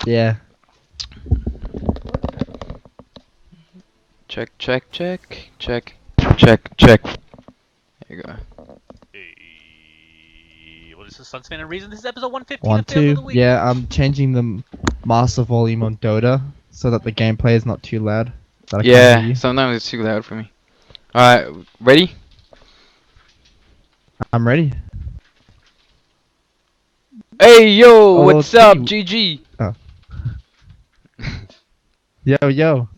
Yeah. Check, check, check, check, check, check. There you go. Hey, well, this is Sunspan and Reason. This is episode 115 1, of Fails of 2. the Week. Yeah, I'm changing the master volume on DOTA so that the gameplay is not too loud. That I can't hear Yeah, you. sometimes it's too loud for me. Alright, ready? I'm ready. Hey yo, Oh, what's well, up, gee, GG? Oh. Yo, yo.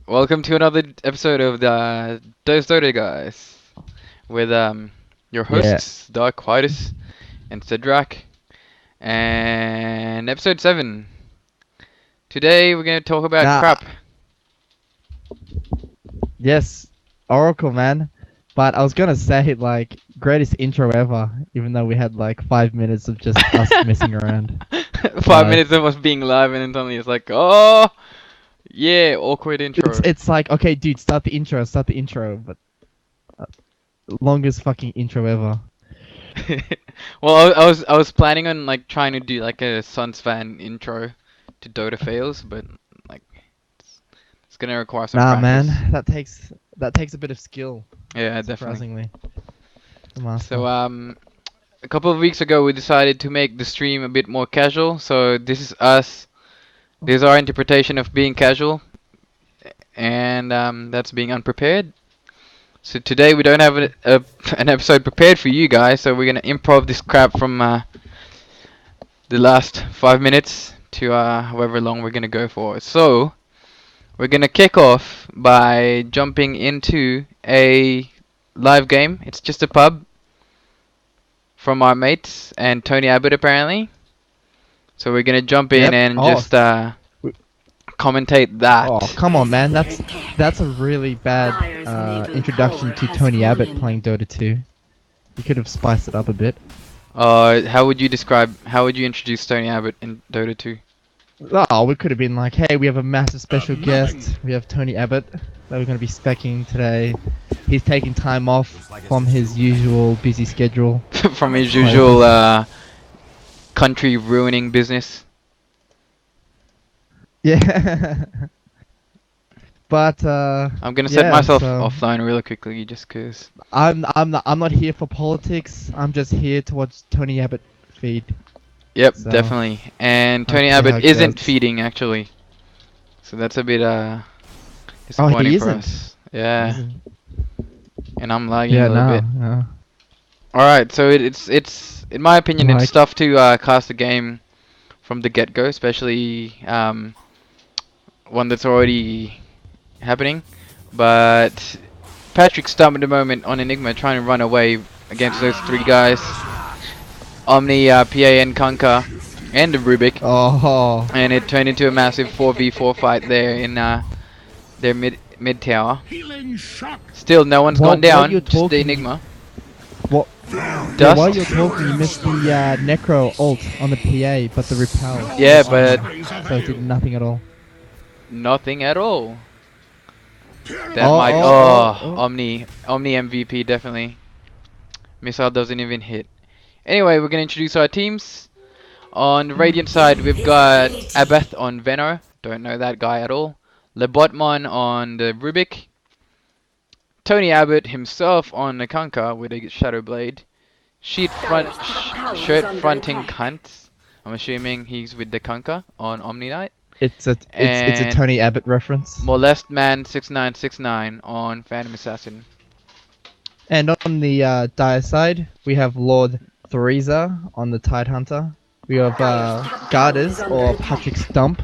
Welcome to another episode of the DOTA guys. With your Yeah. hosts, Dark Quietus and Cedric. And episode 7. Today we're gonna talk about Nah. crap. Yes, Oracle, man. But I was gonna say, like, greatest intro ever, even though we had like 5 minutes of just us messing around. 5 minutes of us being live and then suddenly it's like, oh yeah, awkward intro. It's like, okay, dude, start the intro, but longest fucking intro ever. Well, I was planning on like trying to do like a Suns fan intro to Dota fails, but like it's gonna require some Nah, practice. man, that takes a bit of skill. Yeah, definitely. Surprisingly. The master. So a couple of weeks ago we decided to make the stream a bit more casual. So this is us. This is our interpretation of being casual, and that's being unprepared. So today we don't have an episode prepared for you guys, so we're gonna improv this crap from the last 5 minutes to however long we're gonna go for. So we're gonna kick off by jumping into a live game. It's just a pub from our mates and Tony Abbott apparently. So we're gonna jump in Yep. and Oh. just commentate that. Oh, come on, man. That's a really bad introduction to Tony Abbott playing Dota 2. You could have spiced it up a bit. How would you introduce Tony Abbott in Dota 2? Oh, we could have been like, hey, we have a massive special guest. We have Tony Abbott that we're going to be specking today. He's taking time off from his usual busy schedule. From his usual country ruining business. Yeah. But I'm gonna set yeah, myself so offline really quickly just 'cause. I'm not here for politics. I'm just here to watch Tony Abbott feed. Yep, So, definitely. And I'll Tony see how Abbott it isn't goes. feeding actually, so that's a bit disappointing for isn't? us. Yeah, and I'm lagging Yeah, a little no, bit. no. All right, so it's in my opinion Like- it's tough to cast a game from the get-go, especially one that's already happening. But Patrick's dumb at the moment on Enigma, trying to run away against those three guys: Omni, PA, and Kanka, and the Rubik. Oh, And it turned into a massive 4v4 fight there in their mid tower. Still, no one's While- gone down. while you're Just the talking- Enigma. what? Dust. Yeah, while you're talking, you missed the Necro ult on the PA, but the repel. Yeah, but So it did nothing at all. nothing at all. That Oh, might. oh, oh. Omni MVP definitely. Missile doesn't even hit. Anyway, we're gonna introduce our teams. On the Radiant side, we've got Abeth on Venor. Don't know that guy at all. Lebotmon on the Rubik. Tony Abbott himself on the Kanka with a Shadow Blade. Shirt fronting cunt. I'm assuming he's with the Kanka on Omni Knight. It's a And Tony Abbott reference. Molest Man 6969 on Phantom Assassin. And on the Dire side, we have Lord Theresa on the Tidehunter. We have Garters or Patrick Stump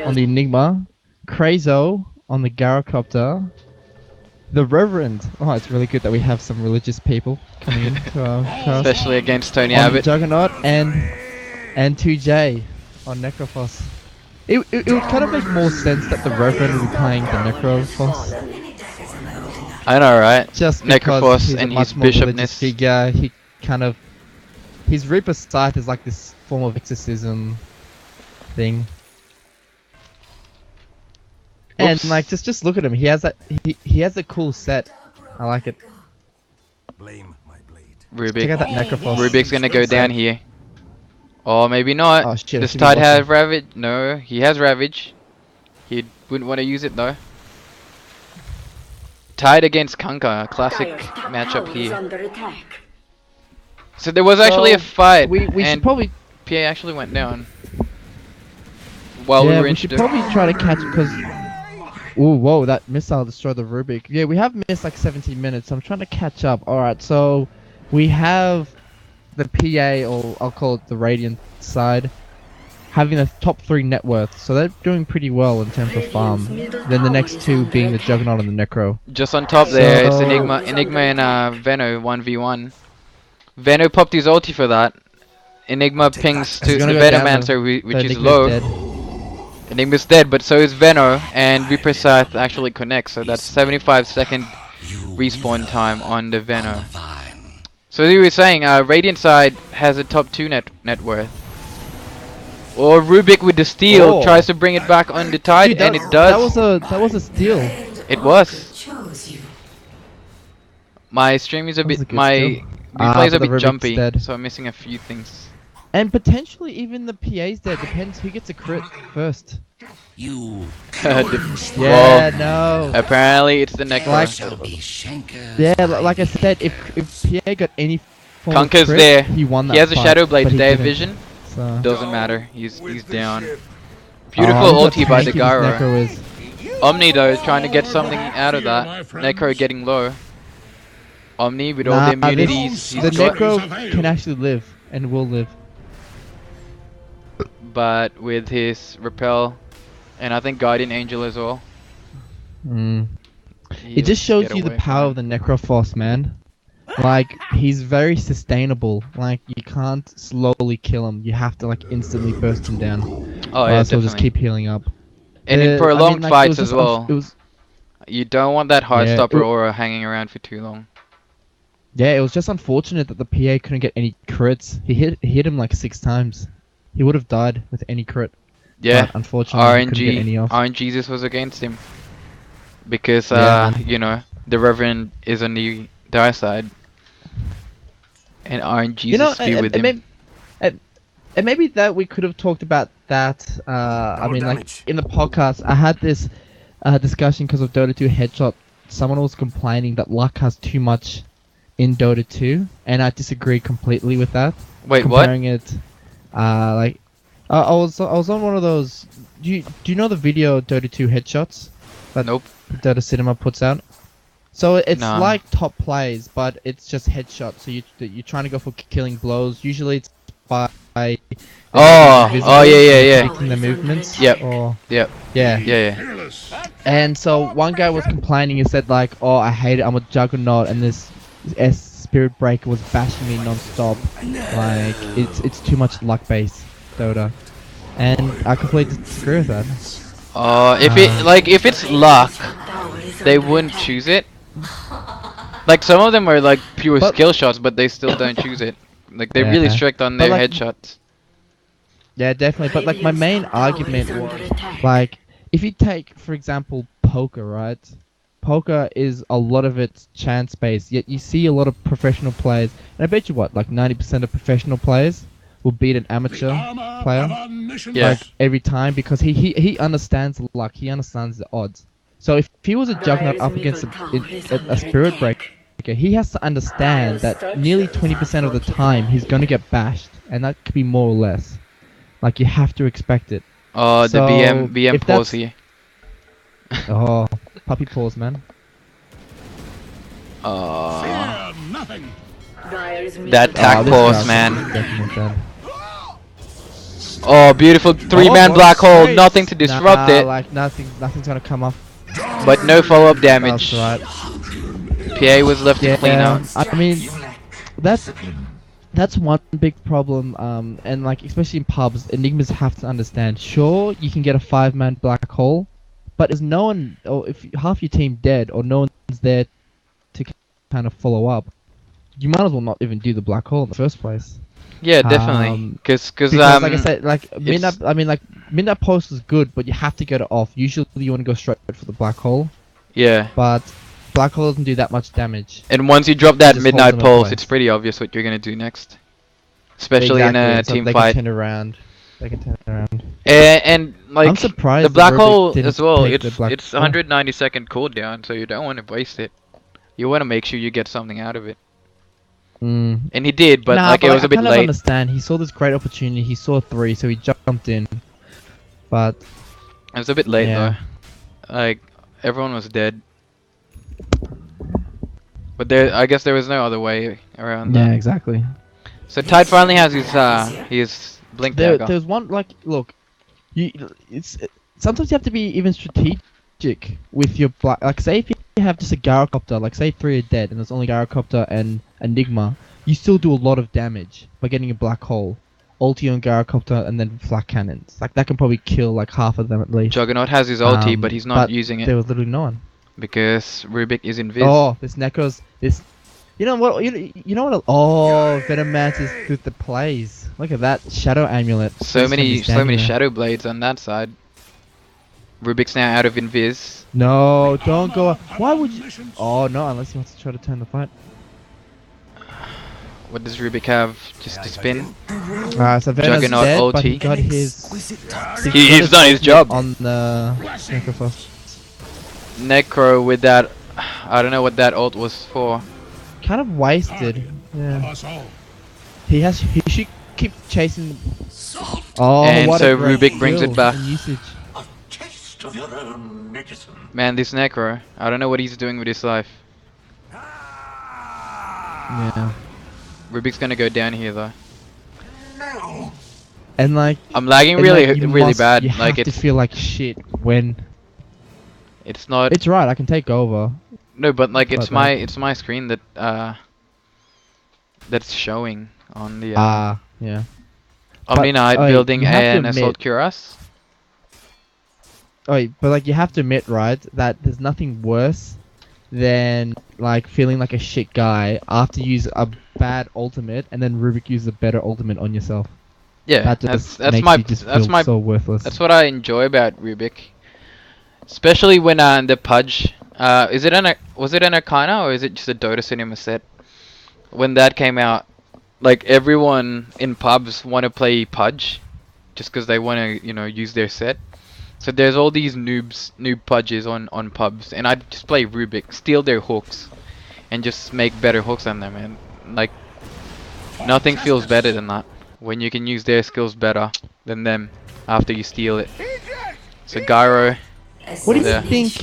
on the Enigma. Krazo on the Gyrocopter. The Reverend. Oh, it's really good that we have some religious people coming in to our cast. Especially against Tony On Abbott. Juggernaut and 2J on Necrophos. It would kind of make more sense that the Reverend would be playing the Necrophos. I know, right? Just because Necrophos he's and a much his more religious bishopness. figure, he kind of... His Reaper's Scythe is like this form of exorcism thing. And Oops. like, just look at him. He has that. He has a cool set. I like it. Blame my blade. Check out Rubik. that Necrophos. Rubik's gonna go down here. Or maybe not. Oh shit! I Does should be Tide watching. have Ravage? No, he has Ravage. He wouldn't want to use it though. Tide against Kanka, a classic matchup here. So there was actually a So, fight, We should and probably PA actually went down while we yeah were we should introduced. probably try to catch because. Ooh, whoa! That missile destroyed the Rubik. Yeah, we have missed like 17 minutes. So I'm trying to catch up. All right, so we have the PA, or I'll call it the Radiant side, having a top 3 net worth. So they're doing pretty well in terms of farm. Then the next two being the Juggernaut and the Necro. Just on top there, it's So- Enigma and Veno 1v1. Veno popped his ulti for that. Enigma pings to He's the gonna go down, Venomancer, which The is Enigma's low. dead. Enigma's dead, but so is Veno, and Reaper Scythe actually connects, so that's 75-second respawn time on the Veno. So as you were saying, Radiant side has a top 2 net worth. Or Rubik with the steal Oh. tries to bring it back on the Tide, Dude, and it does. That was a steal. It was. My stream is a That was bit, a good my steal. replay is But a the bit Rubik's jumpy, dead. so I'm missing a few things. And potentially even the PA's dead. Depends who gets a crit first. You Yeah, no. Apparently it's the Necro. Like- shall be shankered. Yeah, like I said, if PA got any form of Kanka's crit, there. he won that He has a fight, Shadow Blade, but he Day of didn't. Vision. So. Doesn't matter. He's down. Beautiful Oh, look how ulti by the tanky this Gyro. Necro is. Omni though is trying to get something out of that. Necro getting low. Omni with all the Nah, immunities the he's got, Necro can actually live and will live. but with his repel, and I think Guardian Angel as well. Mm. he'll It just shows get you the away power from of the Necroforce, man. Like, he's very sustainable. Like, you can't slowly kill him. You have to, like, instantly burst him down. it. Oh yeah, Else he'll definitely. just keep healing up. And in I prolonged mean, like, it fights was as just well. It was, You don't want that hard Yeah, stopper it- aura hanging around for too long. yeah, it was just unfortunate that the PA couldn't get any crits. He hit him like 6 times. He would have died with any crit. Yeah, But unfortunately, he couldn't get any off. RNGesus was against him. Because, Yeah, man. you know, the Reverend is on the dire side. And RNGesus be with him. And maybe that we could have talked about that. I mean, like in the podcast, I had this discussion because of Dota 2 headshot. Someone was complaining that luck has too much in Dota 2, and I disagree completely with that. Wait, what? Comparing it, I was on one of those. Do you know the video Dota 2 headshots that Nope. Dota Cinema puts out? So it's Nah. like top plays, but it's just headshots. So you're trying to go for killing blows. Usually it's by Oh, invisible, yeah. predicting their movements. Yep. Or Yep. yeah. Yeah. And so one guy was complaining. He said like, "Oh, I hate it. I'm a juggernaut, and this Spirit Breaker was bashing me non-stop. Like it's too much luck based Dota." And I completely disagree with that. If it's luck, they wouldn't choose it. Like some of them are like pure But- skill shots, but they still don't choose it. Like they're really Yeah. strict on But, their like, headshots. Yeah, definitely. But like my main argument was like if you take for example poker, right? Poker is a lot of it's chance based. Yet you see a lot of professional players, and I bet you what, like 90% of professional players will beat an amateur player. Yeah. Like every time because he understands luck, he understands the odds. So if he was a juggernaut up against a spirit breaker, he has to understand that nearly 20% of the time he's gonna get bashed, and that could be more or less. Like you have to expect it. Oh, the So, BM if that's- pause here. Oh, puppy paws, man. Oh, That that tack Oh, this pause, guy's man. definitely dead. Oh, beautiful 3-man Oh, black hole. great. Nothing to disrupt Nah, it, like nothing's gonna come off. but no follow-up damage. That's right. PA was left to clean out. I mean, that's one big problem. And like especially in pubs, enigmas have to understand. Sure, you can get a 5-man black hole, but is no one, or if half your team dead, or no one's there to kind of follow up, you might as well not even do the black hole in the first place. Yeah, definitely. Cause Because like I said, like midnight, I mean like midnight post is good, but you have to get it off. Usually you want to go straight for the black hole, yeah. but black hole doesn't do that much damage. And once you drop that Just midnight hold them in pulse, place. it's pretty obvious what you're gonna do next. especially in a so team they fight. can turn around. They can turn around. And like I'm surprised the black Rubik hole didn't as well. take the It's black it's hole. 190-second cooldown, so you don't want to waste it. You want to make sure you get something out of it. Mm. And he did, but Nah, like but it was I a bit kind of late. understand. He saw this great opportunity. He saw 3, so he jumped in. But It was a bit late yeah. though. Like everyone was dead. But I guess there was no other way around Yeah, that. exactly. So Tide finally has his blink dagger. There's one like look, sometimes you have to be even strategic with your black. Like say if you have just a gyrocopter, like say 3 are dead and there's only gyrocopter and Enigma, you still do a lot of damage by getting a black hole, ulti on gyrocopter and then flak cannons. Like that can probably kill like half of them at least. Juggernaut has his ulti, but he's not using There it was literally no one. because Rubik is invis. Oh, this Necro's this. You know what? You know what? Oh, Venom Mance is with the plays. Look at that shadow amulet. So Just gonna be many standing there. shadow blades on that side. Rubik's now out of invis. No, don't go. Why would you? Oh no, unless he wants to try to turn the fight. What does Rubik have? Just to spin. So Venom's Juggernaut dead, but he ulti. got his. He's done his job. On the Necrophos. Necro with that. I don't know what that ult was for. Kind of wasted. Yeah. He should keep chasing. Oh, And what so a great Rubik brings it kill back. and usage. Taste of your own medicine. Man, this Necro. I don't know what he's doing with his life. Yeah. Rubik's gonna go down here though. And like. I'm lagging and, really like, you really must- bad. You Like have to it's feel like shit when. it's not. It's right. I can take over. No, but like it's But, like- it's my screen that that's showing on the Yeah. Omni-Knight but, building you have to an admit- Assault Cuirass. Oh, but like you have to admit, right, that there's nothing worse than like feeling like a shit guy after you use a bad ultimate and then Rubik uses a better ultimate on yourself. Yeah, That that's just that's makes my you just that's feel my so worthless. that's what I enjoy about Rubik. Especially when the Pudge was it an Arcana or is it just a Dota cinema set? When that came out, like everyone in pubs want to play Pudge just because they want to, use their set. So there's all these noob Pudges on pubs, and I just play Rubik, steal their hooks, and just make better hooks on them, and like nothing feels better than that when you can use their skills better than them after you steal it. So Gyro, What do you Yeah. think?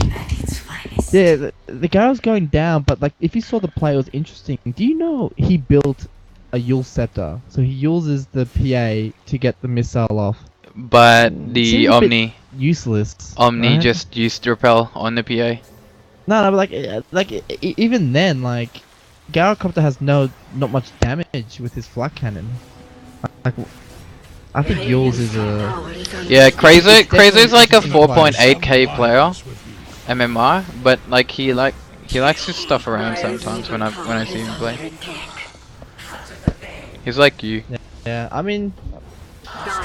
Yeah, the guy was going down, but like if you saw the play, it was interesting. Do you know he built a Yule scepter? So he uses the PA to get the missile off. but Seems the a bit useless. Omni right? just used repel on the PA. No, but even then, like Gyrocopter has not much damage with his flak cannon. Like, I think yours is a. Yeah, Crazy's like a interesting play. 4.8k player, MMR, but like he likes his stuff around sometimes when I see him play. He's like you. Yeah, I mean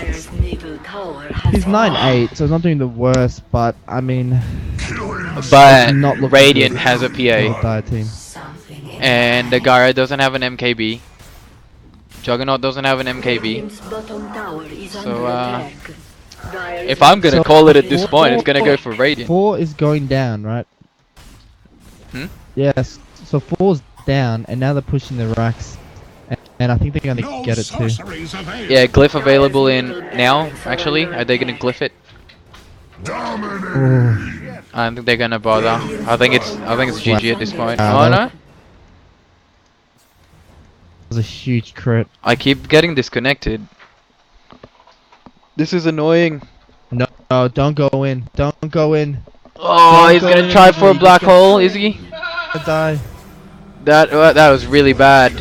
He's he's 9-8, so he's not doing the worst. But I mean, But not looking Radiant good has a for the PA, dire team. and the Gara doesn't have an MKB. Juggernaut doesn't have an MKB. So if I'm gonna So, call it at this point, it's gonna go for Radiant. 4 is going down, right? Hmm? Yes. So 4's down, and now they're pushing the racks, and I think they're gonna get it too. Yeah, glyph available in now. Actually, are they gonna glyph it? Oh, I don't think they're gonna bother. I think it's GG at this point. Wow. Oh no! that was a huge crit. I keep getting disconnected. This is annoying. No, don't go in. Don't go in. Oh, Don't he's go gonna in, try for a you black get- hole, is he? Die. That was really bad.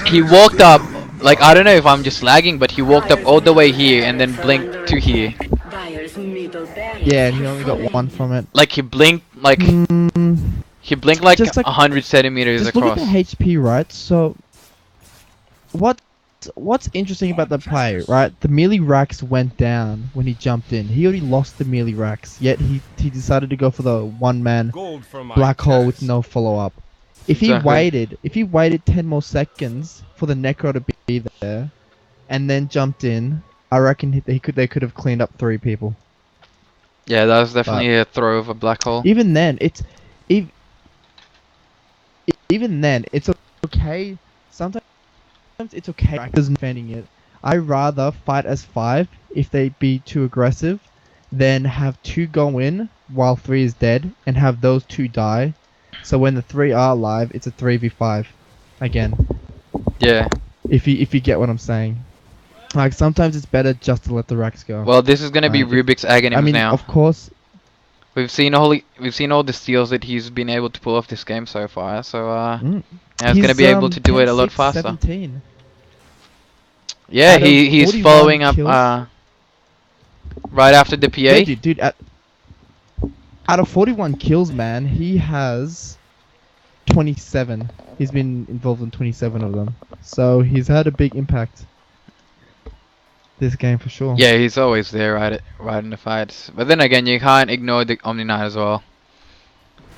He walked up, like I don't know if I'm just lagging, but he walked up all the way here and then blinked to here. Yeah, and he only got 1 from it. Like he blinked, like Mm, he blinked like Just like- 100 centimeters just look across. at the HP, right? So, what's interesting about the play, right? The melee racks went down when he jumped in. He already lost the melee racks, yet he decided to go for the one-man black hole with no follow-up. If he Exactly. if he waited 10 more seconds for the Necro to be there, and then jumped in, I reckon they could have cleaned up 3 people. Yeah, that was But definitely a throw of a black hole. even then, ev- even then it's okay. Sometimes it's okay. Actors defending it. I rather fight as 5 if they be too aggressive, than have 2 go in while 3 is dead and have those 2 die. So when the 3 are alive, it's a 3v5 again. Yeah. If you get what I'm saying. Like sometimes it's better just to let the racks go. Well, this is gonna be Like, Rubik's Aghanim's I mean, now. of course. We've seen all the steals that he's been able to pull off this game so far. So now he's gonna be able to do it a lot 10, 6, faster. 17. Yeah, Out of he's 41 following up kills. right after the PA. Yeah, dude, out of 41 kills, man, he has 27. He's been involved in 27 of them. So he's had a big impact this game for sure. Yeah, he's always there, right in the fights. But then again, you can't ignore the Omni Knight as well,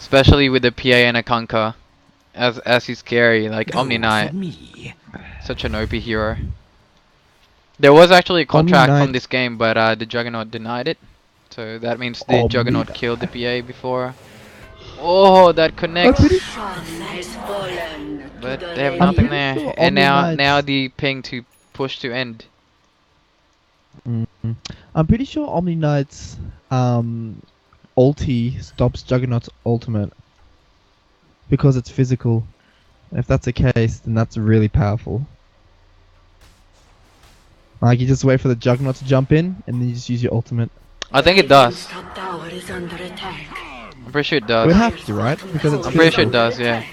especially with the PA and a Conquer, as he's scary. Like Omni Knight, such an OP hero. There was actually a contract Omni from Knight- this game, but the Juggernaut denied it. So that means the Omni Juggernaut Knight. killed the PA before. Oh, that I'm connects. pretty, But they have I'm nothing pretty there. sure And Omni now Knight's- the ping to push to end. I'm pretty sure Omni Knight's ulti stops Juggernaut's ultimate because it's physical. If that's the case, then that's really powerful. Like you just wait for the Juggernaut to jump in, and then you just use your ultimate. I think it does. Top tower is under attack. I'm pretty sure it It does. would have to, right? Because it's I'm pretty sure it physical. does, yeah.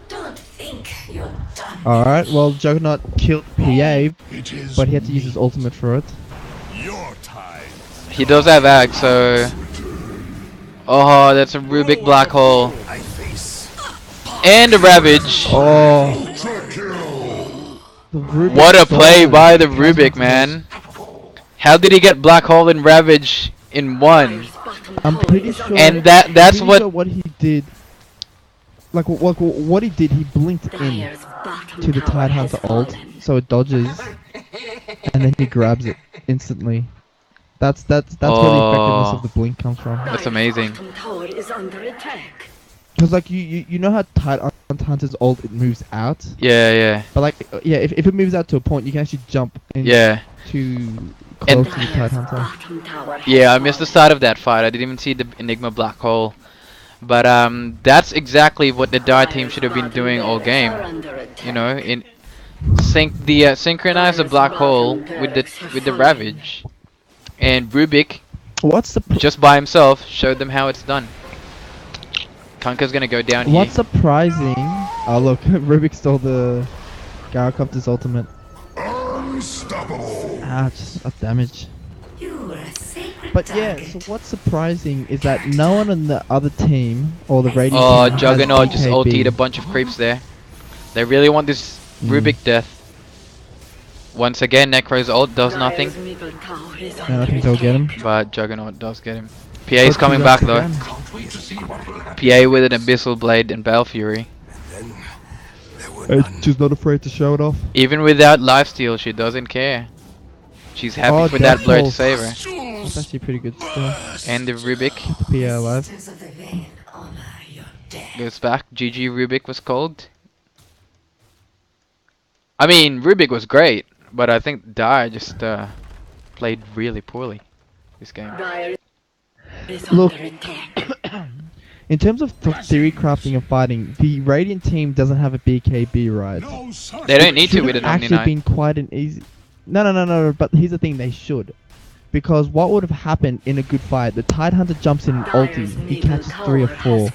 Don't think you're done. Alright, well, Juggernaut killed PA, It is but he had to use his ultimate for it. your time. He does have ag, so... Oh, that's a Rubik black hole. I face. And a Ravage. Oh, the Rubik What a stole play it. by the Rubik, man. How did he get black hole and Ravage in one? I'm pretty sure. And that's I'm pretty what... sure what he did. Like what he did, he blinked in Dire's bottom to the tower Tide has Hunter ult, fallen. so it dodges, and then he grabs it instantly. That's where the effectiveness of the blink comes from. That's amazing. Bottom tower is under attack. Because like you know how Tide Hunter's ult, it moves out, Yeah, yeah. but like yeah, if it moves out to a point, you can actually jump in Yeah. too And- close to the Tide Hunter. Bottom tower has Yeah, I missed the start of that fight. I didn't even see the Enigma black hole. But that's exactly what the Dire team should have been doing all game. You know, synchronize the black hole with the Ravage. And Rubik, What's the just by himself, showed them how it's done. Kanka's gonna go down What's here. surprising? Oh look, Rubik stole the Gyrocopter's ultimate. Unstoppable. Ah, just enough damage. You were a sacred But yeah, so what's surprising is that no one on the other team or the Radiant Oh, team has Juggernaut just BKB. ultied a bunch of creeps there. They really want this Rubik death. Once again, Necro's ult does nothing, No, nothing to get him. but Juggernaut does get him. PA's Let's coming do back that though. again. Can't wait to see what will happen. PA with an Abyssal Blade and Bell Fury. Then there were none. She's not afraid to show it off. Even without lifesteal, she doesn't care. She's happy Oh, for that Death blur to Pulse. save her. That's actually pretty good still. And the Rubik PA alive. of the vein honor your dead. goes back. GG Rubik was called. I mean, Rubik was great, but I think Dire just played really poorly this game. Dire is Look. under attack. In terms of theory crafting and fighting, the Radiant team doesn't have a BKB, right? No such They don't need to Should with have an Omni actually Knight. been quite an easy. No. But here's the thing: they should, because what would have happened in a good fight? The Tide Hunter jumps in ulti, he catches 3 or 4.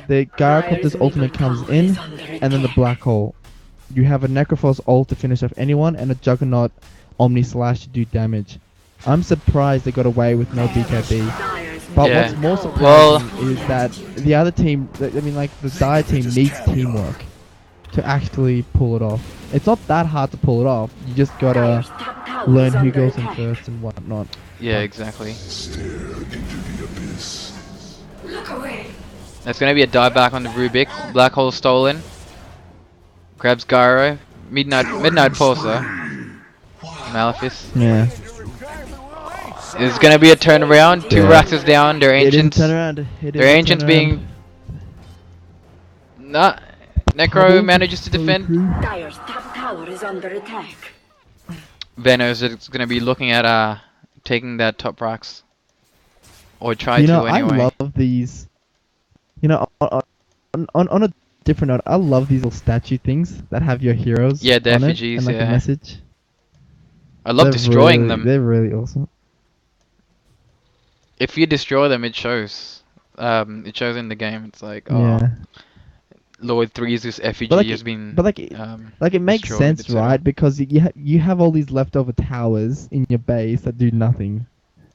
The Gyrocopter's ultimate comes in, and then the black hole. You have a Necrophos ult to finish off anyone, and a Juggernaut Omni Slash to do damage. I'm surprised they got away with no BKB. But Yeah. what's more Well- surprising is that the other team, I mean, like the Dire team needs teamwork to actually pull it off. It's not that hard to pull it off. You just gotta learn who goes in first and whatnot. Yeah, exactly. stare into the abyss. Look away. That's gonna be a dieback on the Rubik. Black hole stolen. Grabs Gyro. Midnight Pulse though. Malefice. Yeah. It's gonna be a turnaround. Two Yeah. racks is down. Their It is a ancients. turnaround. It is Their a ancients turnaround. being. Nah. Necro Trouble manages to for the defend. crew. Dire's top tower is under attack. Venos is gonna be looking at taking that top racks. Or try You to know, anyway. I love these. You know, on a different note, I love these little statue things that have your heroes. Yeah, the on it effigies, and like yeah. a message. I love They're destroying really- them. They're really awesome. If you destroy them, it shows. It shows in the game. It's like, oh, Yeah. Lord 3's effigy But like, has been. but like, like it makes destroyed, sense, etc. right? Because you have all these leftover towers in your base that do nothing,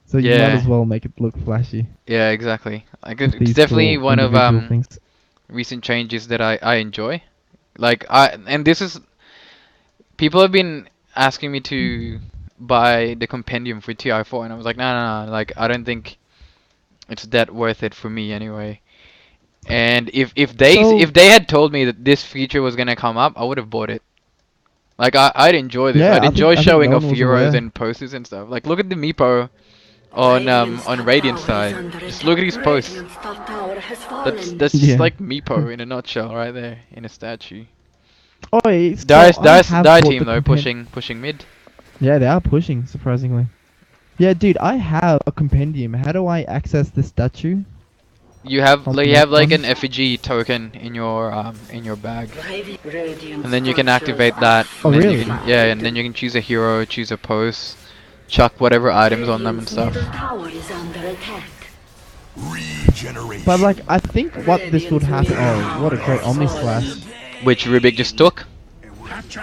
so you might Yeah. as well make it look flashy. Yeah, exactly. Like with it's these definitely cool one of individual things. recent changes that I enjoy. Like and this is people have been asking me to buy the compendium for TI4 and I was like no, like I don't think it's that worth it for me anyway. And if So- they had told me that this feature was gonna come up, I would have bought it. Like I'd enjoy this. Yeah, I'd I think- enjoy I think showing no off one was heroes aware. and posters and stuff. Like look at the Meepo on Radiant side. Just look at his posts. Radiant's top tower has fallen. That's just Yeah. like Meepo in a nutshell right there in a statue. Oh, it's Dire so I have bought team the though compen- pushing mid. Yeah, they are pushing surprisingly. Yeah, dude, I have a compendium. How do I access this statue? You have On like the you have next like one? an effigy token in your bag. Radiant's And then you can structures activate are that. Oh, and then really? You can, yeah, and then you can choose a hero, choose a pose, chuck whatever items on them and Radiant's stuff. middle tower is under attack. Regeneration. But like, I think what this would happen. Oh, what a great Omni Slash! Which Rubik just took.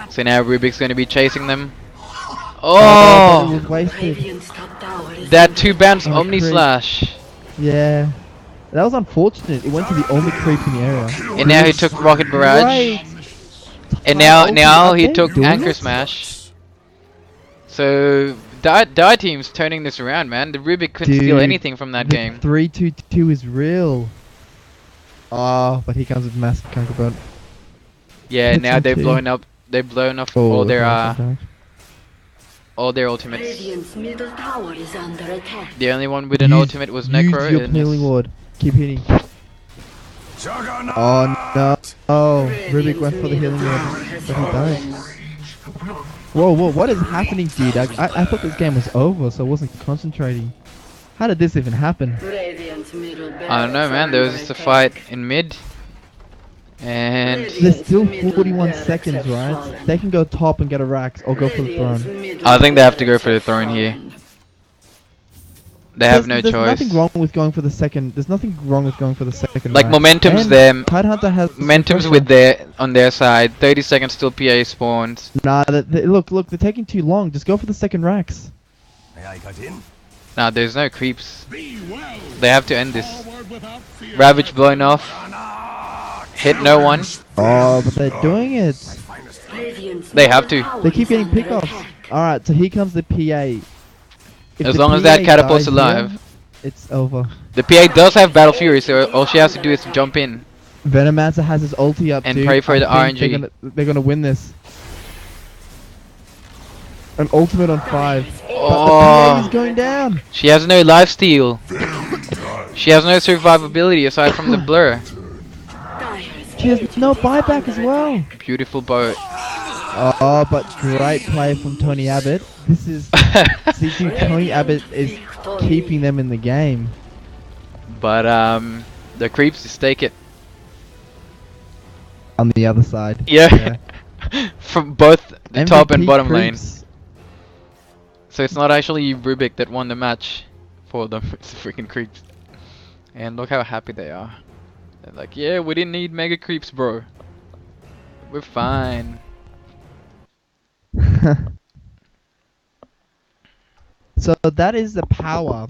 So now Rubik's gonna be chasing them. But it Oh! was wasted. Radiant's top tower is That under two bounce Oh, Omni great. Slash. Yeah, that was unfortunate. It went to the only creep in the area. And now he took Rocket Barrage. Right. And How now are he they took doing Anchor it? Smash. So Die team's turning this around, man. The Rubik couldn't steal Dude, anything from that the game. 3-2-2 is real. Oh, but he comes with massive counterboat. Yeah, Hits now on they've two. blown off Oh, all their that's nice. all their ultimates. Radiant's middle tower is under attack. The only one with an Use- ultimate was use Necro. your and healing ward. Keep hitting. Juggernaut. Oh no! Oh, Rubik went for the healing ward, but he died. Whoa, whoa! What is happening, dude? I thought this game was over, so I wasn't concentrating. How did this even happen? Radiant's middle I don't know, man. There was just a fight in mid, and There's still 41 seconds, right? They can go top and get a Rax, or go for the throne. I think they have to go for the throne here. They have no There's choice. nothing wrong with going for the second. There's nothing wrong with going for the second. Like Rax. momentum's And there. Tidehunter has some Momentum's pressure. with their on their side. 30 seconds till PA spawns. Nah, look, they're taking too long. Just go for the second Rax. May I cut in? Nah, there's no creeps. Be well. They have to end this. Forward without fear. Ravage blown off. Hit no one. Oh, but they're doing it. Radiant's They have middle to. tower They keep is getting under pickoffs. attack. Alright, so here comes the PA. If As the long as that PA catapult's dies alive. here, it's over. The PA does have Battle Fury, so all she has to do is jump in. Venomancer has his ulti up And too. pray for I the think RNG. They're gonna win this. An ultimate on 5. But the PA Oh, is going down. she has no lifesteal. She has no survivability aside from the blur. She has no buyback as well. Beautiful boat. Oh, but great play from Tony Abbott. This is see, dude, Tony Abbott is keeping them in the game. But the creeps just take it. On the other side. Yeah. From both the top and MVP bottom lane. creeps. So it's not actually Rubik that won the match for them. It's the freaking creeps. And look how happy they are. They're like, yeah, we didn't need mega creeps, bro. We're fine. So that is the power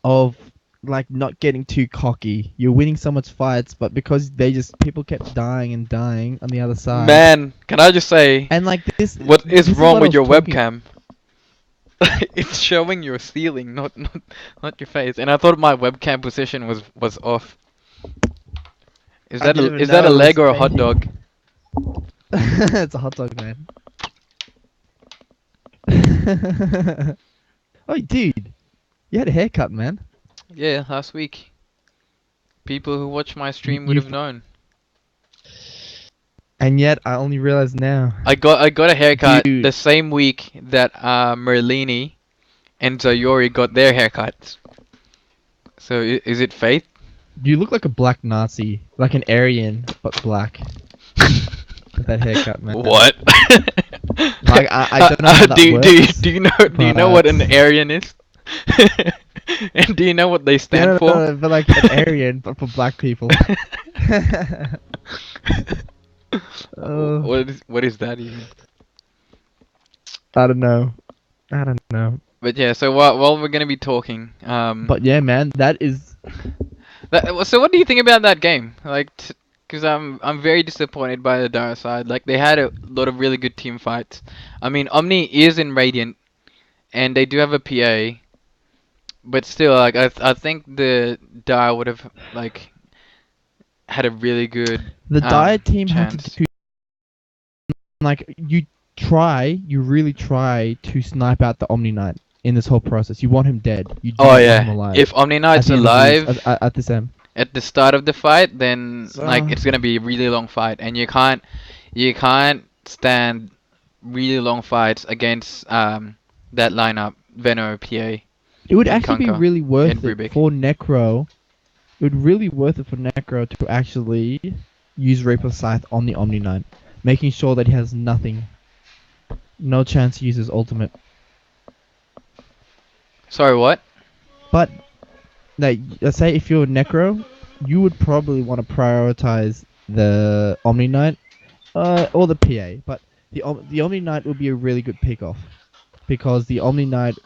of like not getting too cocky. You're winning so much fights, but because people kept dying and dying on the other side. Man, can I just say, And like this. what is this wrong what I with your was talking- webcam? It's showing your ceiling, not your face. And I thought my webcam position was off. Is I that didn't even is that know a it leg was or a hot fake. dog? It's a hot dog, man. Oh, dude, you had a haircut, man. Yeah, last week. People who watch my stream would You have known. and yet I only realized now. I got a haircut Dude. the same week that Merlini and Zayori got their haircuts. So is it fate? You look like a black Nazi, like an Aryan but black. With that haircut, man. What? Like, I don't know how that works, do you know what an but- Aryan is? And do you know what they stand No, for? no, but like an Aryan but for black people. Oh. What is that even? I don't know. I don't know. But yeah, so while we're gonna be talking, But yeah, man, that is. so what do you think about that game? Like, because I'm very disappointed by the Dire side. Like they had a lot of really good team fights. I mean, Omni is in Radiant, and they do have a PA, but still, like I think the Dire would have like had a really good The Dire team chance. had to do. Like, you really try to snipe out the Omni Knight in this whole process. You want him dead. You do Oh not want him yeah, alive. if Omni At Knight's the end of alive this- at this end. at the start of the fight, then like So- it's gonna be a really long fight, and you can't stand really long fights against that lineup, Veno, PA. It would and actually be Kunkka really worth and it Rubik. for Necro. It would really worth it for Necro to actually use Reaper Scythe on the Omni Knight, making sure that he has nothing, no chance to use his ultimate. Sorry, what? But, like, let's say if you're Necro, you would probably want to prioritize the Omni Knight, or the PA. But the Omni Knight would be a really good pick off, because the Omni Knight,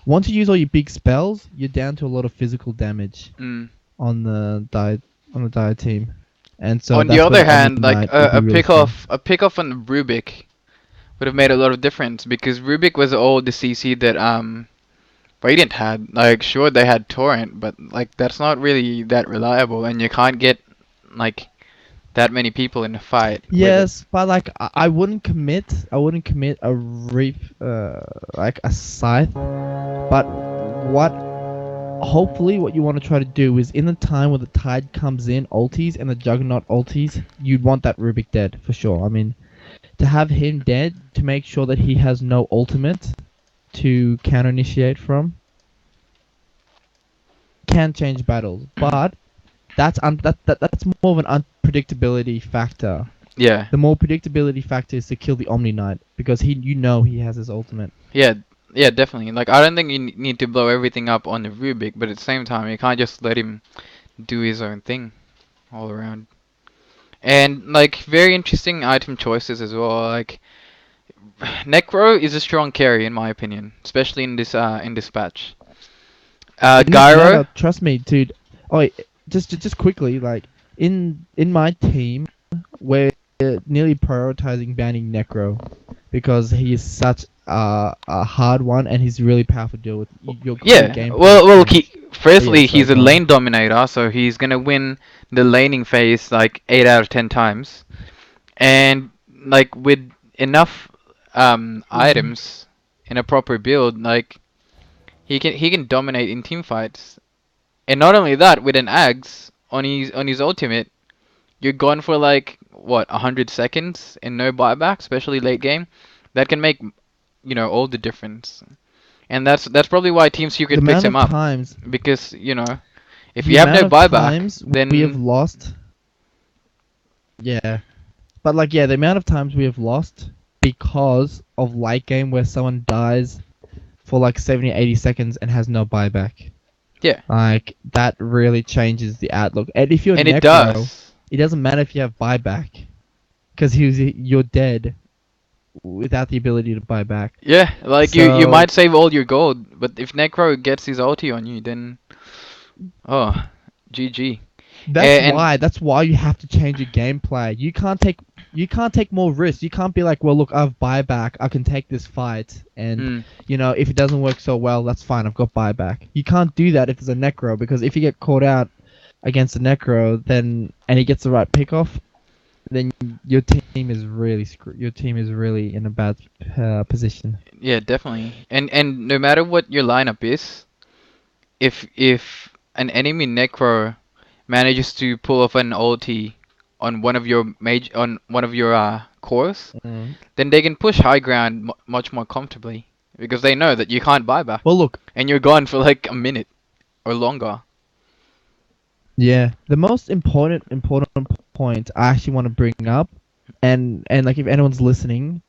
once you use all your big spells, you're down to a lot of physical damage on the Dire team. And so On the that's other where Omni hand, like Knight would be a really pick off on Rubik would have made a lot of difference, because Rubik was all the CC that Radiant had. Like, sure, they had Torrent, but like that's not really that reliable, and you can't get like that many people in a fight. with it. Yes, but like I wouldn't commit a reap like a scythe. But hopefully what you want to try to do is, in the time where the Tide comes in ulties and the Juggernaut ulties, you'd want that Rubik dead for sure. I mean, to have him dead to make sure that he has no ultimate to counter initiate from can change battles, but that's more of an unpredictability factor. Yeah, The more predictability factor is to kill the Omni Knight, because he has his ultimate. yeah, definitely. Like, I don't think you need to blow everything up on the Rubik, but at the same time, you can't just let him do his own thing all around. And like, very interesting item choices as well. Like, Necro is a strong carry in my opinion, especially in this patch. No, Gyro, trust me, dude. Oh, wait, just quickly, like in my team, we're nearly prioritizing banning Necro because he is such a hard one, and he's really powerful to deal with. Your yeah. game Well, plan- firstly, Yeah, he's a sorry, go on. lane dominator, so he's gonna win the laning phase like 8 out of 10 times, and like with enough items in a proper build, like he can dominate in team fights. And not only that, with an Axe on his ultimate, you're gone for like what 100 seconds and no buyback, especially late game. That can make all the difference. And that's probably why Team the Secret amount picks him of up, times because if the you have no amount of buyback, times then we have lost. Yeah, but like, yeah, the amount of times we have lost because of late game where someone dies for like 70, 80 seconds and has no buyback. Yeah. Like, that really changes the outlook. And if you're and Necro, it does. it doesn't matter if you have buyback, because you're dead without the ability to buy back. Yeah, like you So- might save all your gold, but if Necro gets his ulti on you, then GG. That's why you have to change your gameplay. You can't take more risks. You can't be like, well, look, I've buyback, I can take this fight, and if it doesn't work so well, that's fine, I've got buyback. You can't do that if there's a Necro, because if you get caught out, against the Necro, then and he gets the right pick off, then your team is really your team is really in a bad position. Yeah, definitely. And no matter what your lineup is, if an enemy Necro manages to pull off an ulti on one of your cores, Mm. then they can push high ground much more comfortably because they know that you can't buy back Well, look, and you're gone for like a minute or longer. yeah, the most important point I actually want to bring up, and like if anyone's listening,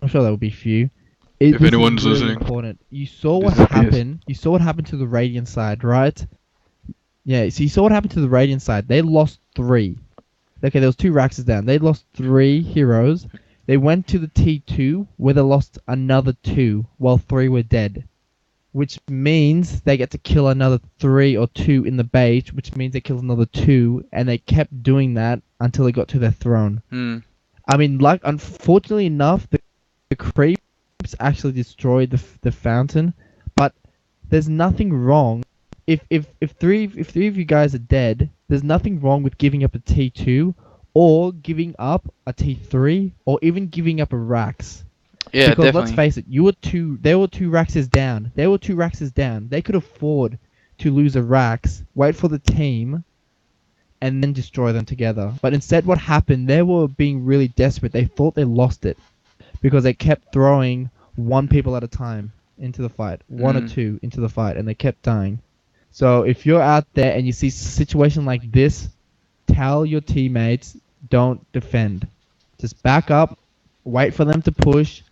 I'm sure there will be few. If This is anyone's really listening, important. You saw what this is a PS. happened. You saw what happened to the Radiant side, right? Yeah. So you saw what happened to the Radiant side. They lost 3. Okay, there was 2 Raxes down. They lost 3 heroes. They went to the T2 where they lost another 2 while 3 were dead. Which means they get to kill another 3 or 2 in the base, which means they kill another 2, and they kept doing that until they got to their throne. Hmm. I mean, like, unfortunately enough, the creeps actually destroyed the fountain, but there's nothing wrong. If three of you guys are dead, there's nothing wrong with giving up a T2, or giving up a T3, or even giving up a Rax. Yeah, Because definitely. let's face it, there were 2 Raxes down. They could afford to lose a Rax, wait for the team, and then destroy them together. But instead what happened, they were being really desperate. They thought they lost it because they kept throwing 1 people at a time into the fight. 1 or 2 into the fight, and they kept dying. So if you're out there and you see a situation like this, tell your teammates, don't defend. Just back up, wait for them to push.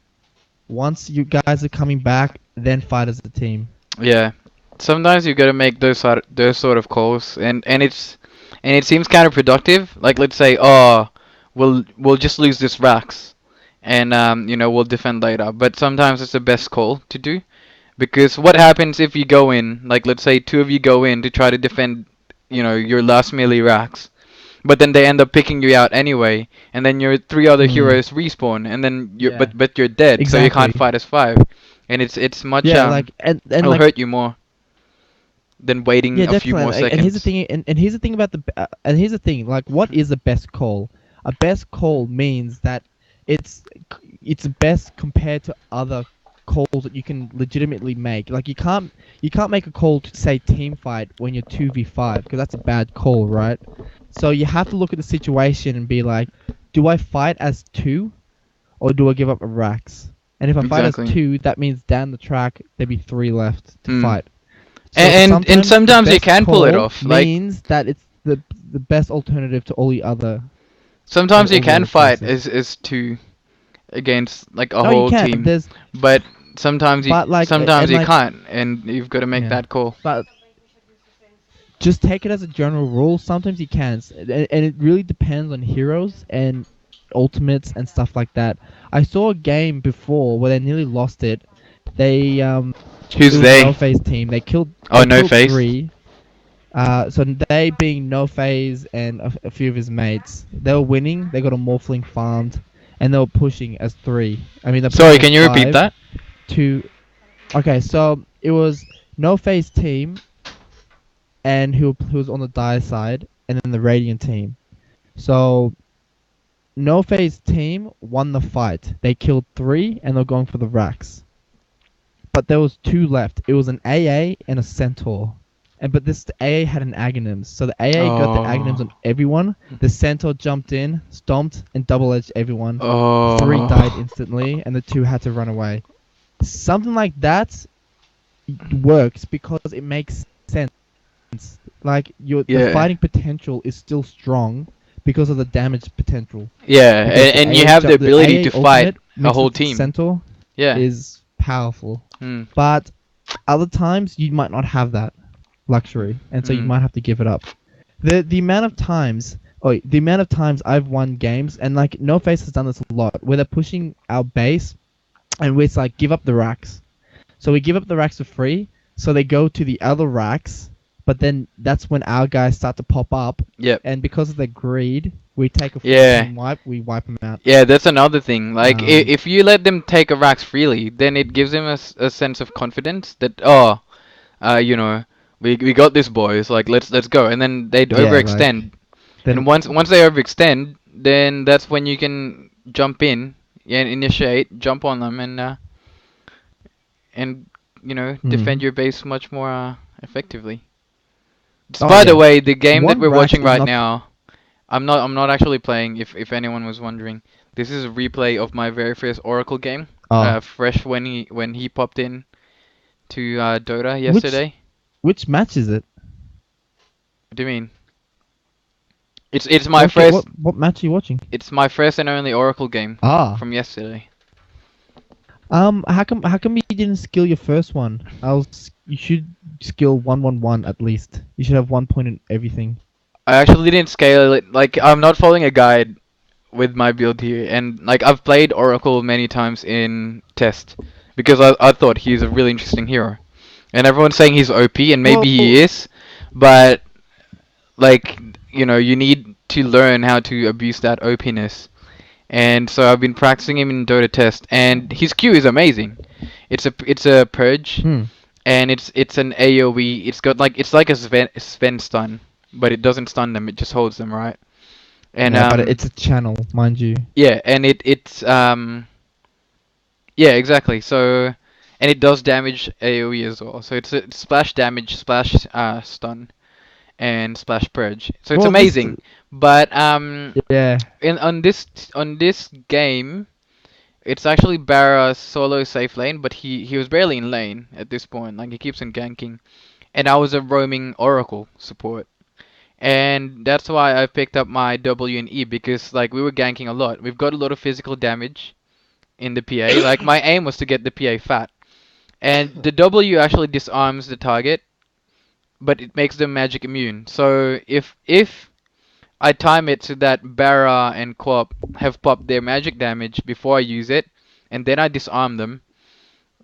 Once you guys are coming back, then fight as a team. Yeah. Sometimes you gotta make those sort of calls, and it seems counterproductive. Like, let's say, oh, we'll just lose this Rax, and we'll defend later. But sometimes it's the best call to do, because what happens if you go in, like, let's say 2 of you go in to try to defend, your last melee Rax, but then they end up picking you out anyway, and then your 3 other heroes respawn, and then Yeah. but you're dead, so you can't Exactly. fight as 5, and it's much Yeah, like and it'll like hurt you more than waiting yeah, a few definitely. more Like, seconds. and here's the thing. And here's the thing about and here's the thing. Like, what is a best call? A best call means that it's best compared to other calls that you can legitimately make. Like, you can't make a call to say team fight when you're 2v5 because that's a bad call, right? So you have to look at the situation and be like, do I fight as 2, or do I give up a Rax? And if I fight as Exactly. 2, that means down the track there'd be 3 left to Hmm. fight. So And sometimes the you best can pull it call off, like- means that it's the best alternative to all the other. Sometimes you all can the fight choices. as 2 against like a No, whole you can't. team, There's but sometimes you But, like, sometimes and, you like- can't, and you've got to make Yeah. that call. but just take it as a general rule. Sometimes you can, and it really depends on heroes and ultimates and stuff like that. I saw a game before where they nearly lost it. They Who's it was they? No Phase team. They killed. Oh, they No killed Phase? 3. So they being No Phase and a few of his mates, they were winning. They got a Morphling farmed, and they were pushing as 3. I mean, they're Sorry, pushing can you as repeat 5 that? to. Okay, so it was No Phase team, and who was on the Dire side, and then the Radiant team. So No Phase team won the fight. They killed 3, and they're going for the Rax. But there was 2 left. It was an AA and a Centaur. But this AA had an Aghanims. So the AA got the Aghanims on everyone. The Centaur jumped in, stomped, and double-edged everyone. Oh. 3 died instantly, and the 2 had to run away. Something like that works because it makes sense. Like, the Yeah. fighting potential is still strong because of the damage potential. Yeah, Because the and you AA have the ability AA to fight ultimate a mixed whole with the team. Centaur Yeah. is powerful. Hmm. But other times you might not have that luxury, and so you Mm. might have to give it up. The amount of times I've won games, and like No Face has done this a lot, where they're pushing our base, and it's like give up the racks. So we give up the racks for free, so they go to the other racks, but then that's when our guys start to pop up, Yep. and because of their greed, we take a full Yeah. team wipe, we wipe them out. Yeah, that's another thing. Like, Um, if you let them take a Rax freely, then it gives them a sense of confidence that, oh, you know, we got this, boys. Like let's go. And then they'd Yeah, overextend. Then And once they overextend, then that's when you can jump in and initiate, jump on them, and defend your base much more effectively. Just Oh, by the yeah. way, the game that One we're rat watching is right not- now, I'm not actually playing. If anyone was wondering, this is a replay of my very first Oracle game. Oh. Fresh when he popped in to Dota yesterday. Which match is it? What do you mean? It's my Okay, first. What match are you watching? It's my first and only Oracle game Ah. from yesterday. How come you didn't skill your first one? You should skill 111 at least. You should have 1 point in everything. I actually didn't scale it. Like I'm not following a guide with my build here, and like I've played Oracle many times in test because I thought he's a really interesting hero, and everyone's saying he's OP, and maybe he is, but like you need to learn how to abuse that OPness. And so I've been practicing him in Dota test, and his Q is amazing. It's a purge, Hmm. and it's an AOE. It's like a Sven stun, but it doesn't stun them. It just holds them, right? And Yeah, but it's a channel, mind you. yeah, and it's yeah, exactly. So and it does damage AOE as well. So it's a splash damage, splash stun, and splash purge. So it's Well, amazing. But Yeah. on this game, it's actually Barra's solo safe lane, but he was barely in lane at this point. Like he keeps on ganking, and I was a roaming Oracle support, and that's why I picked up my W and E because like we were ganking a lot. We've got a lot of physical damage in the PA. Like my aim was to get the PA fat, and the W actually disarms the target, but it makes them magic immune. So if I time it so that Barra and Quap have popped their magic damage before I use it, and then I disarm them,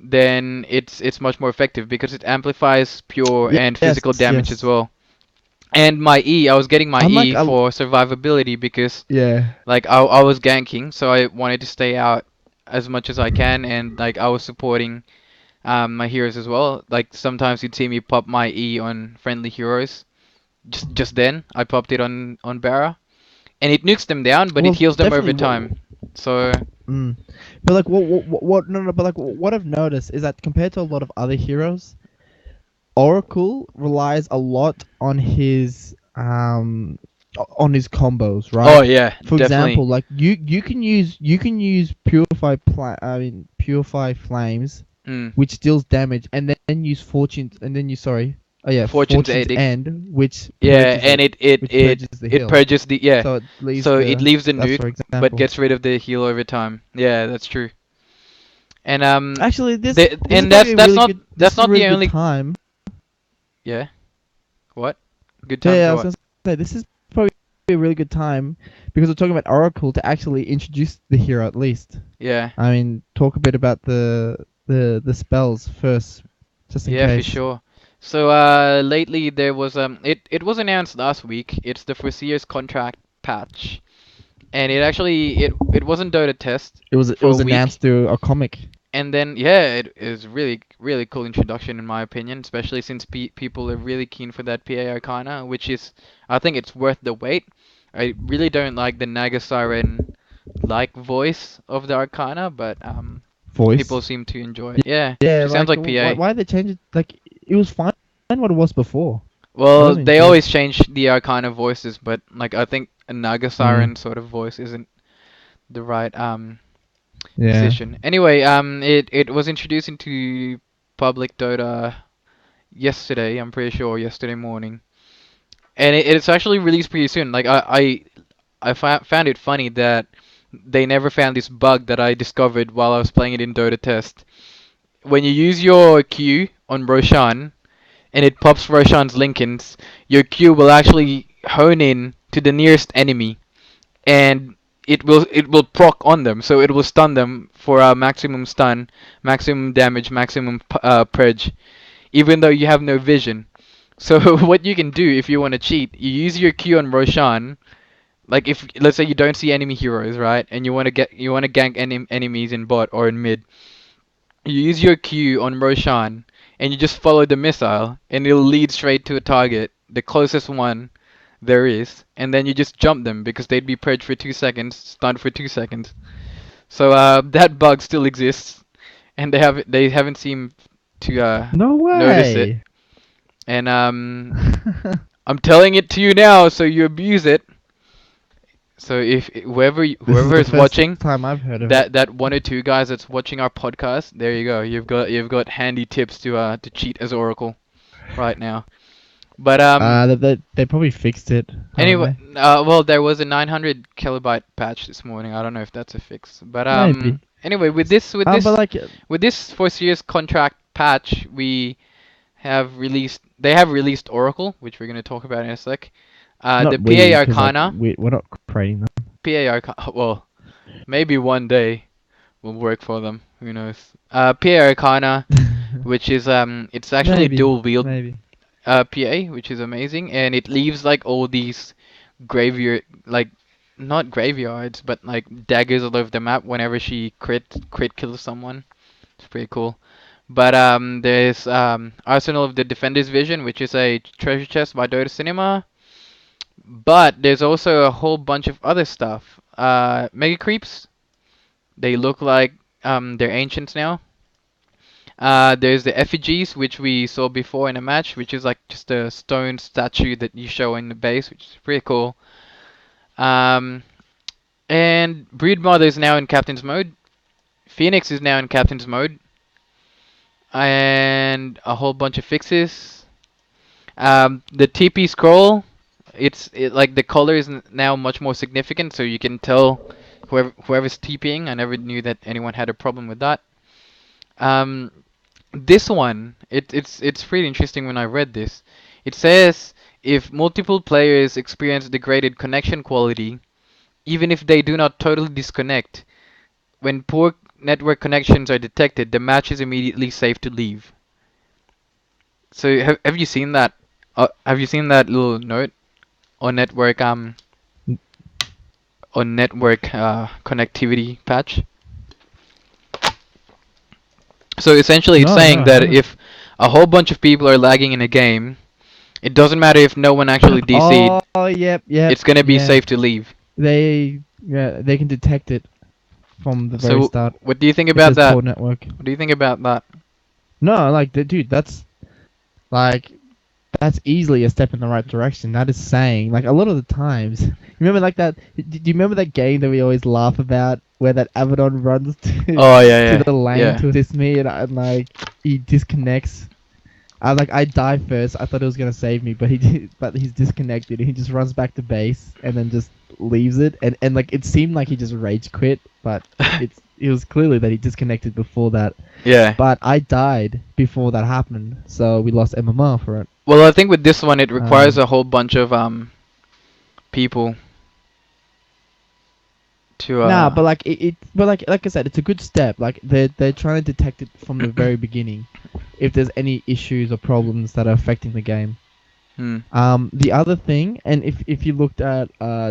then it's much more effective because it amplifies pure and physical damage as well. And my E, I was getting my Unlike E a- for survivability because Yeah. like I was ganking, so I wanted to stay out as much as I can, and like I was supporting my heroes as well. Like sometimes you'd see me pop my E on friendly heroes. Just then I popped it on Barra, and it nukes them down, but Well, it heals them over definitely time. So Mm. But like what no no but like what I've noticed is that compared to a lot of other heroes, Oracle relies a lot on his combos, right? oh yeah, For definitely. example, like you can use purify flames, Mm. which deals damage, and then use fortunes, and then you sorry, Fortune's fortune's edict. end, which Yeah, purges and which purges the it heal. purges the yeah. So it leaves So the, it leaves the that's for nuke, but example. gets rid of the heal over time. Yeah, that's true. And Actually, this the- this and is that's probably a that's really not good, that's this is a not really the good only time. yeah. What? Good time Yeah, I for was what? gonna say this is probably a really good time because we're talking about Oracle to actually introduce the hero at least. Yeah. I mean, talk a bit about the spells first, just in Yeah, case. for sure. So lately there was it was announced last week. It's the Foreseer's contract patch, and it wasn't Dota test It for a was week. announced through a comic. And then yeah, it is really cool introduction in my opinion, especially since people are really keen for that PA Arcana, which is I think it's worth the wait. I really don't like the Naga Siren like voice of the Arcana, but Voice. people seem to enjoy it. Yeah, Yeah, she sounds like PA. why they change it? Like it was fine what it was before. Well, wasn't they good. always change the Arcana voices, but like I think a Naga Siren sort of voice isn't the right Yeah. decision. Anyway, it was introduced into public Dota yesterday. I'm pretty sure yesterday morning, and it's actually released pretty soon. Like I found it funny that they never found this bug that I discovered while I was playing it in Dota test. When you use your Q on Roshan, and it pops Roshan's Lincolns, your Q will actually hone in to the nearest enemy, and it will proc on them, so it will stun them for a maximum stun, maximum damage, maximum purge, even though you have no vision. So what you can do if you want to cheat, you use your Q on Roshan. Like if let's say you don't see enemy heroes, right, and you want to gank enemies in bot or in mid, you use your Q on Roshan, and you just follow the missile, and it'll lead straight to a target, the closest one there is, and then you just jump them because they'd be perched for 2 seconds, stunned for 2 seconds. So that bug still exists, and they haven't seemed to No notice it. way. And I'm telling it to you now, so you abuse it. So if whoever This whoever the is first watching, time I've heard of it. that one or two guys that's watching our podcast, there you go. You've got handy tips to cheat as Oracle right now. But They probably fixed it. haven't anyway, they? well, there was a 900 kilobyte patch this morning. I don't know if that's a fix. But Maybe. anyway, with this But like, with this 4 series contract patch, they have released Oracle, which we're gonna talk about in a sec. not The we, PA 'cause, like, Arcana, we're not creating them. PA Arcana. Well, maybe one day will work for them. Who knows? PA Arcana, which is it's actually Maybe, dual wield Maybe. PA, which is amazing, and it leaves like all these graveyard, like not graveyards, but like daggers all over the map whenever she crit kills someone. It's pretty cool. But there's Arsenal of the Defender's Vision, which is a treasure chest by Dota Cinema. But there's also a whole bunch of other stuff. Mega creeps. They look like they're ancients now. There's the effigies, which we saw before in a match, which is like just a stone statue that you show in the base, which is pretty cool. And Broodmother is now in Captain's mode. Phoenix is now in Captain's mode. And a whole bunch of fixes. The TP scroll, like the color is now much more significant, so you can tell whoever's TPing. I never knew that anyone had a problem with that. This one, it's pretty interesting when I read this. It says if multiple players experience degraded connection quality, even if they do not totally disconnect, when poor network connections are detected, the match is immediately safe to leave. So have you seen that? Have you seen that little note on network connectivity patch? So essentially, it's No, saying no, I that haven't. if a whole bunch of people are lagging in a game, it doesn't matter if no one actually DC'd. Oh, yep. It's gonna be yeah. safe to leave. They can detect it from the very So start. what do you think It about says that? poor network. What do you think about that? No, like, dude, that's easily a step in the right direction. That is saying, like, a lot of the times, remember like that? Do you remember that game that we always laugh about, where that Abaddon runs to Oh yeah, to the lane yeah. to assist me, and like he disconnects. I die first. I thought it was gonna save me, but he's disconnected. He just runs back to base and then just leaves it. And like it seemed like he just rage quit, but it was clearly that he disconnected before that. Yeah. But I died before that happened, so we lost MMR for it. Well, I think with this one, it requires a whole bunch of people to. Nah, but like but like I said, it's a good step. Like they're trying to detect it from the very beginning, if there's any issues or problems that are affecting the game. The other thing, and if you looked at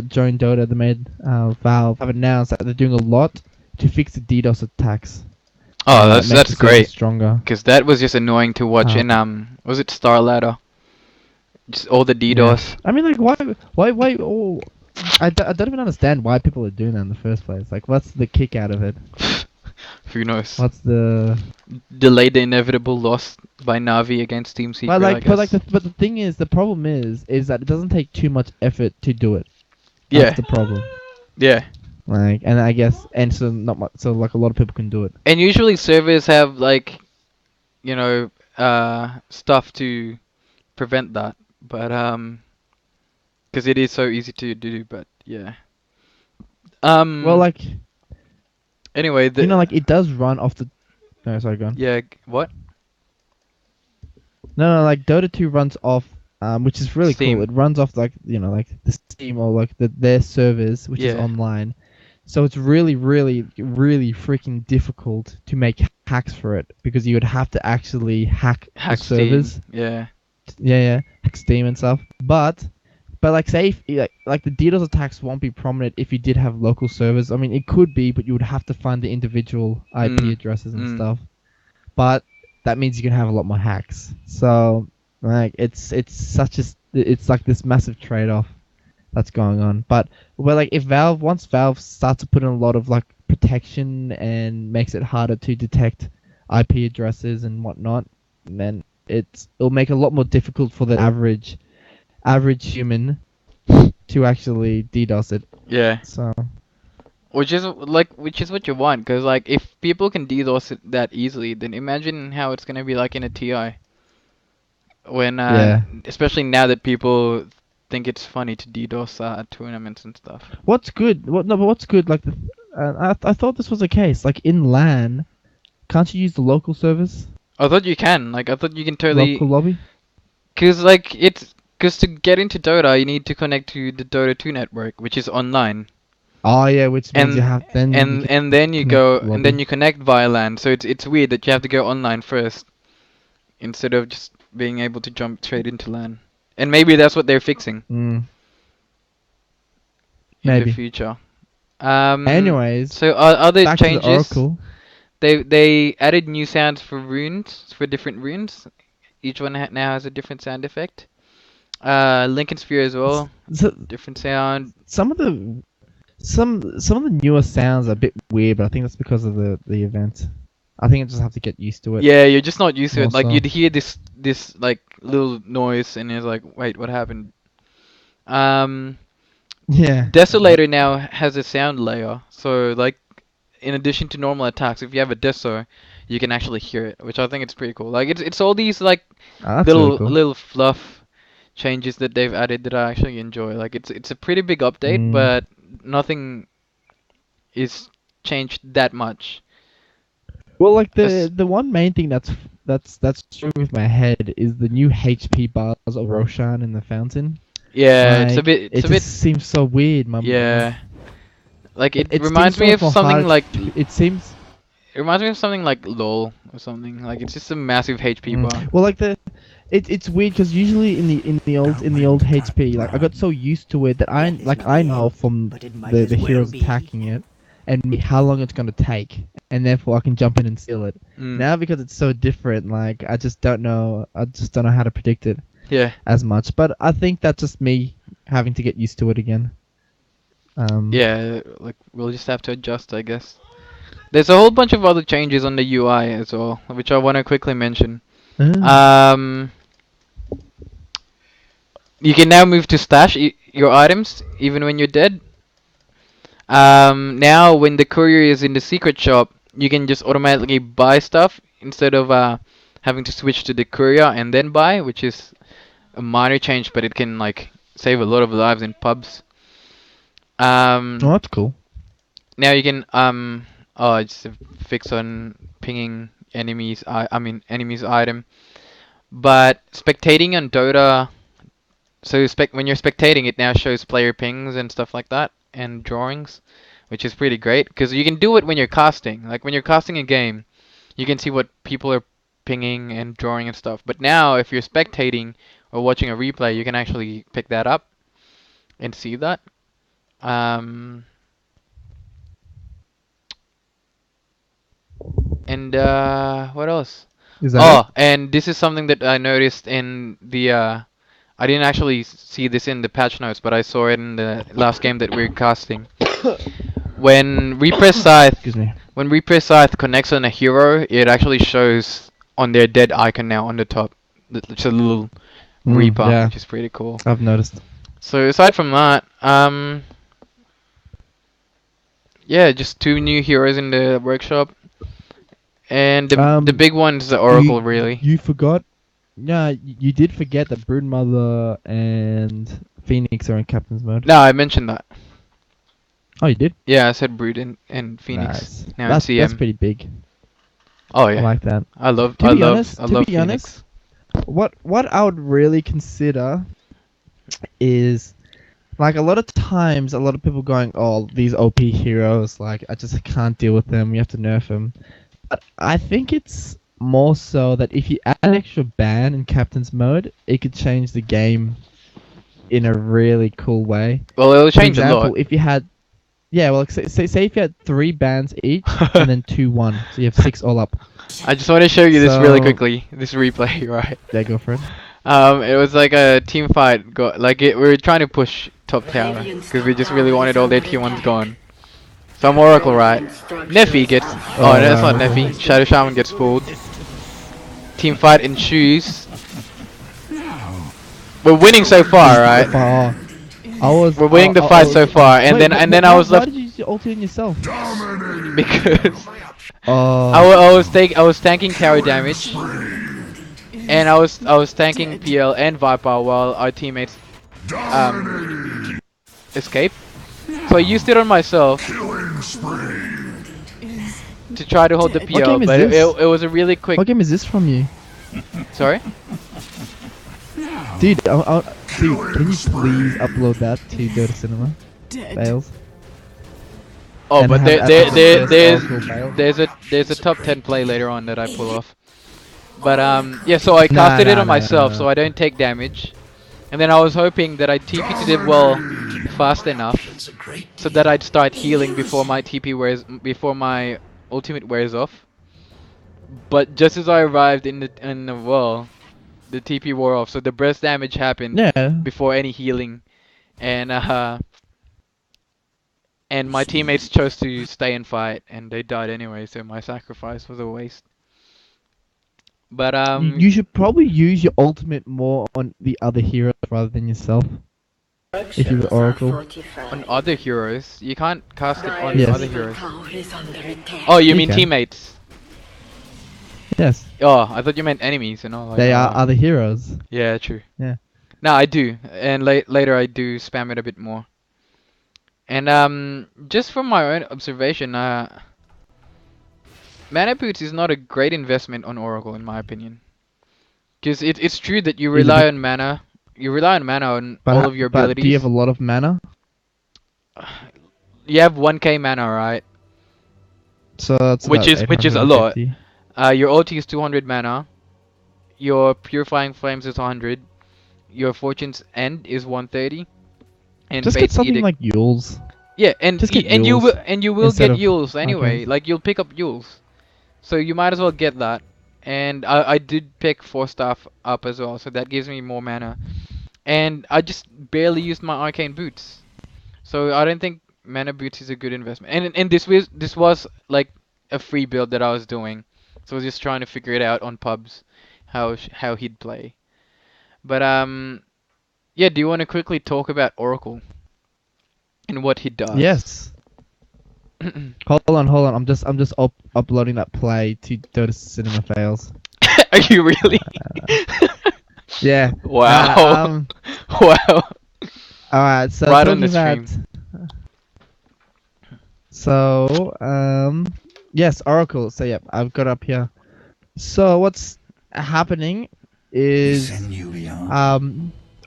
Joan Dota, the main Valve have announced that they're doing a lot to fix the DDoS attacks. Oh, make the that's server great. Stronger. Because that was just annoying to watch in was it Star Ladder? Just all the DDoS. I mean, like why? Oh, I don't even understand why people are doing that in the first place. Like, what's the kick out of it? Who knows? What's the Delay the inevitable loss by Navi against Team Secret. But the thing is, the problem is that it doesn't take too much effort to do it. Yeah. That's the problem. Yeah. Like, and I guess, and so not much, so like a lot of people can do it. And usually servers have like, stuff to prevent that, but because it is so easy to do. But yeah. Well, like, anyway, like it does run off the. No, sorry, go on. Yeah. What? No, like Dota 2 runs off, which is really Steam. cool. It runs off like like the Steam or like their servers, which is Yeah. online. So it's really, really, really freaking difficult to make hacks for it because you would have to actually hack the Steam. servers. Yeah. Yeah, hack Steam and stuff. But like say if, like the DDoS attacks won't be prominent if you did have local servers. I mean, it could be, but you would have to find the individual IP addresses and stuff. But that means you can have a lot more hacks. So like it's it's like this massive trade-off that's going on. But well, like if once Valve starts to put in a lot of like protection and makes it harder to detect IP addresses and whatnot, then it'll make it a lot more difficult for the average human to actually DDoS it. Yeah. So Which is what you want, because like if people can DDoS it that easily, then imagine how it's gonna be like in a TI. When Yeah. especially now that people think it's funny to DDoS tournaments and stuff. what's good? But what's good? Like I thought this was the case. Like in LAN, can't you use the local service, I thought you can, like I thought you can totally, local lobby? because to get into Dota you need to connect to the Dota 2 network, which is online. Oh yeah, which means And you have then and then you connect go the and then lobby. you connect via LAN. So it's weird that you have to go online first instead of just being able to jump straight into LAN. And maybe that's what they're fixing Mm. in Maybe. the future. Anyways, so other back to the changes. Oracle. They added new sounds for runes, for different runes. Each one now has a different sound effect. Lincoln Sphere as well, So, different sound. some of the newer sounds are a bit weird, but I think that's because of the event. I think I just have to get used to it. Yeah, you're just not used to it. Like Also. you'd hear this like little noise, and it's like, wait, what happened? Um, Yeah. Desolator now has a sound layer, so like in addition to normal attacks, if you have a Deso, you can actually hear it, which I think it's pretty cool. Like it's all these like Ah, that's really cool. little fluff changes that they've added that I actually enjoy. Like it's a pretty big update, Mm. but nothing is changed that much. Well, like That's- the one main thing that's true with my head is the new HP bars of Roshan in the fountain. Yeah, it's a Like, bit It just seems so weird. yeah. Like it It reminds seems me of so much more something harder like It seems. it reminds me of something like LOL or something. Like it's just a massive HP bar. Well, like it's weird because usually in the old HP, like I got so used to it that I know from the heroes attacking it and how long it's gonna take, and therefore I can jump in and steal it. Mm. Now because it's so different, like I just don't know how to predict it Yeah. as much. But I think that's just me having to get used to it again. Yeah, like we'll just have to adjust, I guess. There's a whole bunch of other changes on the UI as well, which I want to quickly mention. Um, you can now move to stash your items even when you're dead. Now when the courier is in the secret shop, you can just automatically buy stuff instead of having to switch to the courier and then buy, which is a minor change, but it can like save a lot of lives in pubs. Oh, that's cool. Now you can it's a fix on pinging enemies. I mean enemies item, but spectating on Dota. So when you're spectating, it now shows player pings and stuff like that and drawings, which is pretty great because you can do it when you're casting. Like when you're casting a game, you can see what people are pinging and drawing and stuff. But now if you're spectating or watching a replay, you can actually pick that up and see that. And what else? Is that Oh, and this is something that I noticed in the I didn't actually see this in the patch notes, but I saw it in the last game that we're casting. When Reaper Scythe, Excuse me. when Reaper Scythe connects on a hero, it actually shows on their dead icon now on the top. It's a little Reaper, yeah. which is pretty cool. I've noticed. So aside from that, yeah, just 2 new heroes in the workshop, and the big one's the Oracle, really. You forgot. Yeah, you did forget that Broodmother and Phoenix are in Captain's mode. No, I mentioned that. Oh, you did? Yeah, I said Brood and Phoenix. Nice. Now That's in CM. pretty big. Oh I yeah, like that. I love To be honest, Phoenix. What I would really consider is like a lot of times, a lot of people going, "Oh, these OP heroes, like I just can't deal with them. You have to nerf them." But I think it's more so that if you add an extra ban in Captain's mode, it could change the game in a really cool way. Well, it'll For change a example, lot. if you had, Yeah, well, say if you had 3 bands each, and then 2-1, so you have 6 all up. I just want to show you this really So- quickly. This replay, right? Yeah, go for it. It was like a team fight. We were trying to push top tower because we just really wanted all their tier 1s gone. Some Oracle, right? Neffy gets. Oh, no, that's wow. not Neffy. Shadow Shaman gets fooled. Team fight ensues. We're winning so far, right? Far. We're winning the fight so far, and Wait, then I was why left did you use your ulti on yourself? because Oh. I was tanking carry damage, and I was tanking PL and Viper while our teammates escaped. So I used it on myself to try to hold the PL, game is but this? it was a really quick. What game is this from you? Sorry. Dude, dude, can you please upload that to DOTA Cinema? Fails. Oh, And but have there's a top 10 play later on that I pull off. But yeah, so I casted it on myself, so I don't take damage. And then I was hoping that I'd TP to Div well fast enough, so that I'd start healing before my before my ultimate wears off. But just as I arrived in the well, the TP wore off, so the burst damage happened Yeah. before any healing, and my teammates chose to stay and fight, and they died anyway, so my sacrifice was a waste. But You should probably use your ultimate more on the other heroes rather than yourself. If you were Oracle. on other heroes, you can't cast it on Yes. other heroes. Oh, you mean can. teammates? Yes, Oh, I thought you meant enemies and all. Like, they are oh. other heroes. Yeah, true. Yeah. No, I do, and later I do spam it a bit more. And just from my own observation, mana boots is not a great investment on Oracle in my opinion. Because it's true that you Is it rely be- on mana. You rely on mana on But, all of your but abilities. do you have a lot of mana? You have 1k mana, right? So that's Which about is a lot. 850. Your ulti is 200 mana. Your Purifying Flames is 100. Your Fortune's End is 130. And Just get Fate's something Edict. like Yules. Yeah, and just get you Yules will instead get of Yules anyway. icons. Like you'll pick up Yules, so you might as well get that. And I did pick 4 staff up as well, so that gives me more mana. And I just barely used my arcane boots, so I don't think mana boots is a good investment. And this was like a free build that I was doing, so I was just trying to figure it out on pubs, how he'd play. But yeah. Do you want to quickly talk about Oracle and what he does? Yes. Hold on. I'm just uploading that play to DOTA Cinema Fails. Are you really? Yeah. Wow. Wow. Alright, so Right on talking the stream. So, yes, Oracle. So, yep, I've got up here. So, what's happening is,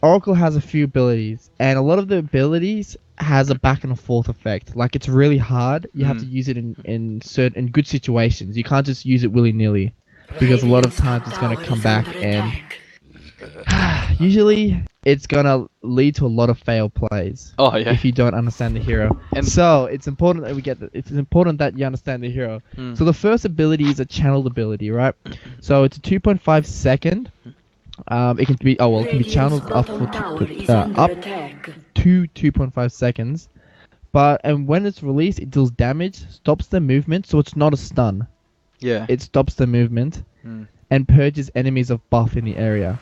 Oracle has a few abilities, and a lot of the abilities has a back and forth effect. Like, it's really hard. You have to use it in good situations. You can't just use it willy-nilly, because a lot of times it's going to come back and usually it's gonna lead to a lot of failed plays. Oh yeah. If you don't understand the hero. And- So it's important that it's important that you understand the hero. Mm. So the first ability is a channeled ability, right? So it's a 2.5 second. It can be channeled up to 2.5 seconds. And when it's released, it deals damage, stops the movement, so it's not a stun. Yeah. It stops the movement Mm. and purges enemies of buff in the area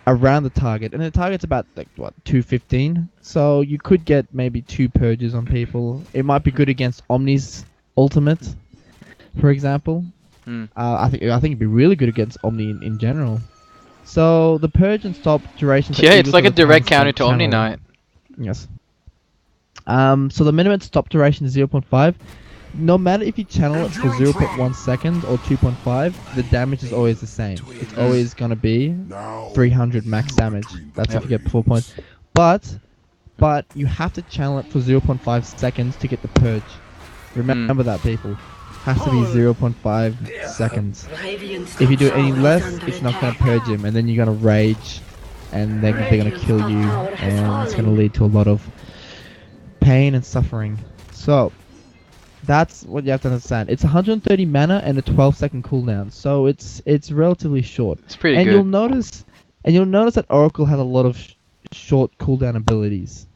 around the target, and the target's about 215, so you could get maybe 2 purges on people. It might be good against Omni's ultimate, for example. Mm. I think it'd be really good against Omni in general. So the purge and stop duration. Yeah, it's like a direct counter to Omni Knight. Yes. So the minimum stop duration is 0.5. No matter if you channel it for 0.1 second or 2.5, the damage is always the same. It's always gonna be 300 max damage. That's if you get 4 points. But you have to channel it for 0.5 seconds to get the purge. Remember that, people. Has to be 0.5 seconds. If you do any less, it's not gonna purge him, and then you're gonna rage, and they're gonna kill you, and it's gonna lead to a lot of pain and suffering. So that's what you have to understand. It's 130 mana and a 12-second cooldown, so it's relatively short. It's pretty And good. you'll notice that Oracle has a lot of short cooldown abilities.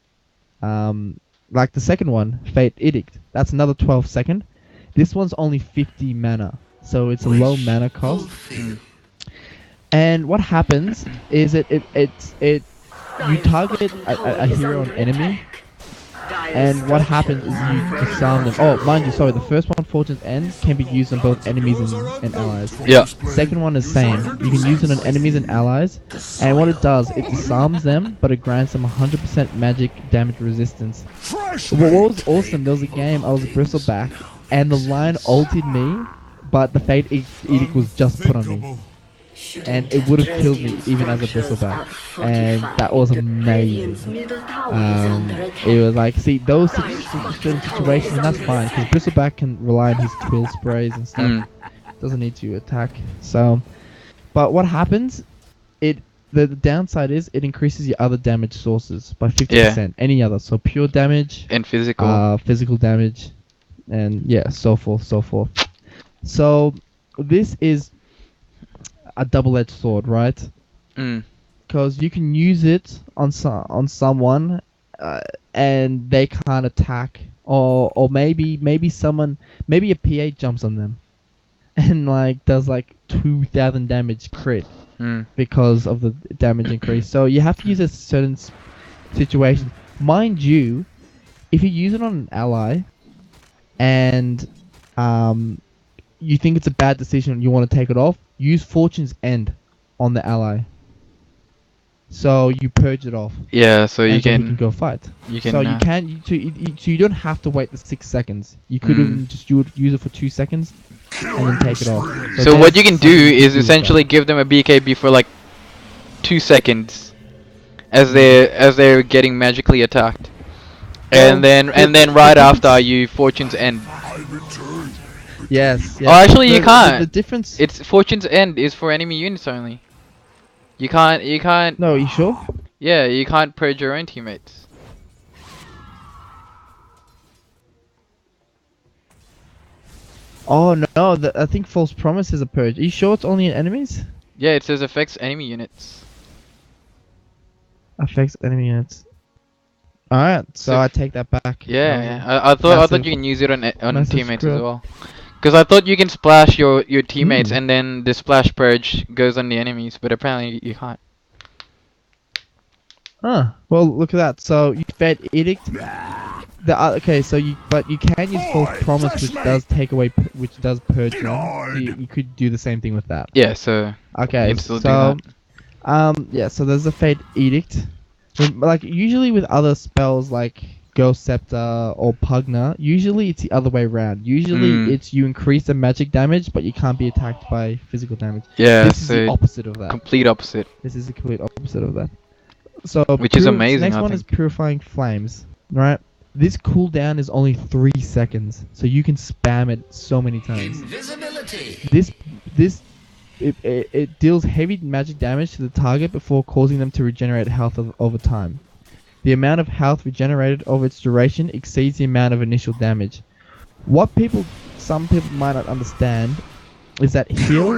Like the second one, Fate Edict. That's another 12-second. This one's only 50 mana, so it's a low mana cost. And what happens is you target a hero, an enemy, and what happens is you disarm them. Oh, mind you, sorry, the first one, Fortune's End, can be used on both enemies and allies. Yeah. Second one is same. You can use it on enemies and allies, and what it does, it disarms them, but it grants them 100% magic damage resistance. What was awesome, there was a game, I was a bristleback, and the line ulted me, but the Fate Edict was just put on me. And it would have killed me even as a bristleback, and that was amazing. It was like, see, those certain situations, and that's fine, because bristleback can rely on his twill sprays and stuff. Doesn't need to attack. So, but what happens? The downside is it increases your other damage sources by 50%. Any other, so pure damage And physical. physical damage, and yeah, so forth. So this is a double-edged sword, right? Because you can use it on someone, and they can't attack, or maybe a PA jumps on them, and like does like 2,000 damage crit because of the damage increase. So you have to use a certain situation. Mind you, if you use it on an ally, and you think it's a bad decision and you want to take it off, use Fortune's End on the ally. So you purge it off. Yeah, so you and so he can can go fight. you can So you can so you don't have to wait the 6 seconds. You could have just use it for 2 seconds and then take it off. So what you can there's do something is with essentially that. give them a BKB for like 2 seconds as they're getting magically attacked. And then right after you Fortune's End. Yes. Oh, actually you The can't. difference. It's Fortune's End is for enemy units only. You can't No, are you sure? Yeah, you can't purge your own teammates. Oh no, I think False Promise is a purge. Are you sure it's only in enemies? Yeah, it says affects enemy units. Affects enemy units. Alright, so So I take that back. Yeah, I thought massive- you can use it on massive teammates screw as up. well. Because I thought you can splash your teammates and then the splash purge goes on the enemies, but apparently you can't. Well, look at that. So you fed Edict. Okay, so you can use False Promise, which does take away, which does purge them. So you could do the same thing with that. Yeah, so Okay, you can still do so that. yeah, so there's a Fate Edict. Like usually with other spells like Ghost Scepter or Pugna, usually it's the other way around. Usually it's you increase the magic damage, but you can't be attacked by physical damage. Yeah, This is the so opposite of that. complete opposite. This is the complete opposite of that. So Which is amazing, Next I one is think. Purifying Flames, right? This cooldown is only 3 seconds, so you can spam it so many times. It deals heavy magic damage to the target before causing them to regenerate health over time. The amount of health regenerated over its duration exceeds the amount of initial damage. Some people might not understand is that heal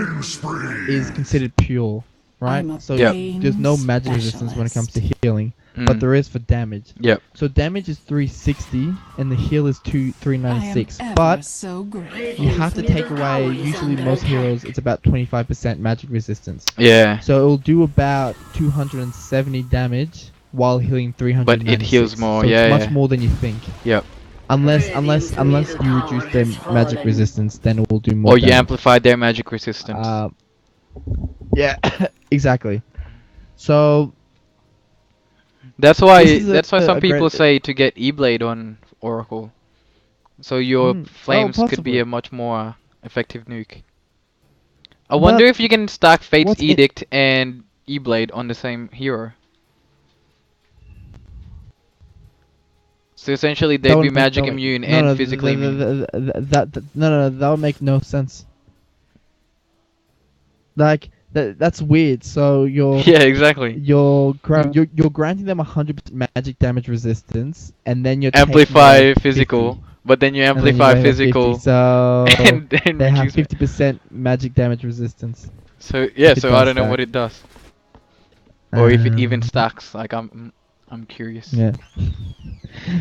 is considered pure, right? I'm a So pain there's no magic resistance when it comes to healing, but there is for damage. Yep. So damage is 360 and the heal is 396. I am But ever so great. you have to take away, usually most heroes, it's about 25% magic resistance. Yeah. So it will do about 270 damage while healing 396. But it heals more, so yeah, it's much yeah. more than you think. Yep. Unless you reduce their magic resistance, then it will do more Or you damage. amplify their magic resistance. Yeah, exactly. So That's why this is some a people great- say to get E-Blade on Oracle. So your flames could possibly. be a much more effective nuke. I wonder if you can stack Fate's what's in- Edict and E-Blade on the same hero. So essentially that they'd would be make magic no- immune no, and no, physically immune. that would make no sense. Like That's weird. So Yeah, exactly. you're granting them 100% magic damage resistance, and then you're taking Amplify away 50, physical, but then you and then you amplify make it 50. physical So and they have reduce it. 50% magic damage resistance. So yeah, It so I does don't know stack. what it does, or if it even Um, stacks. Like I'm curious. Yeah.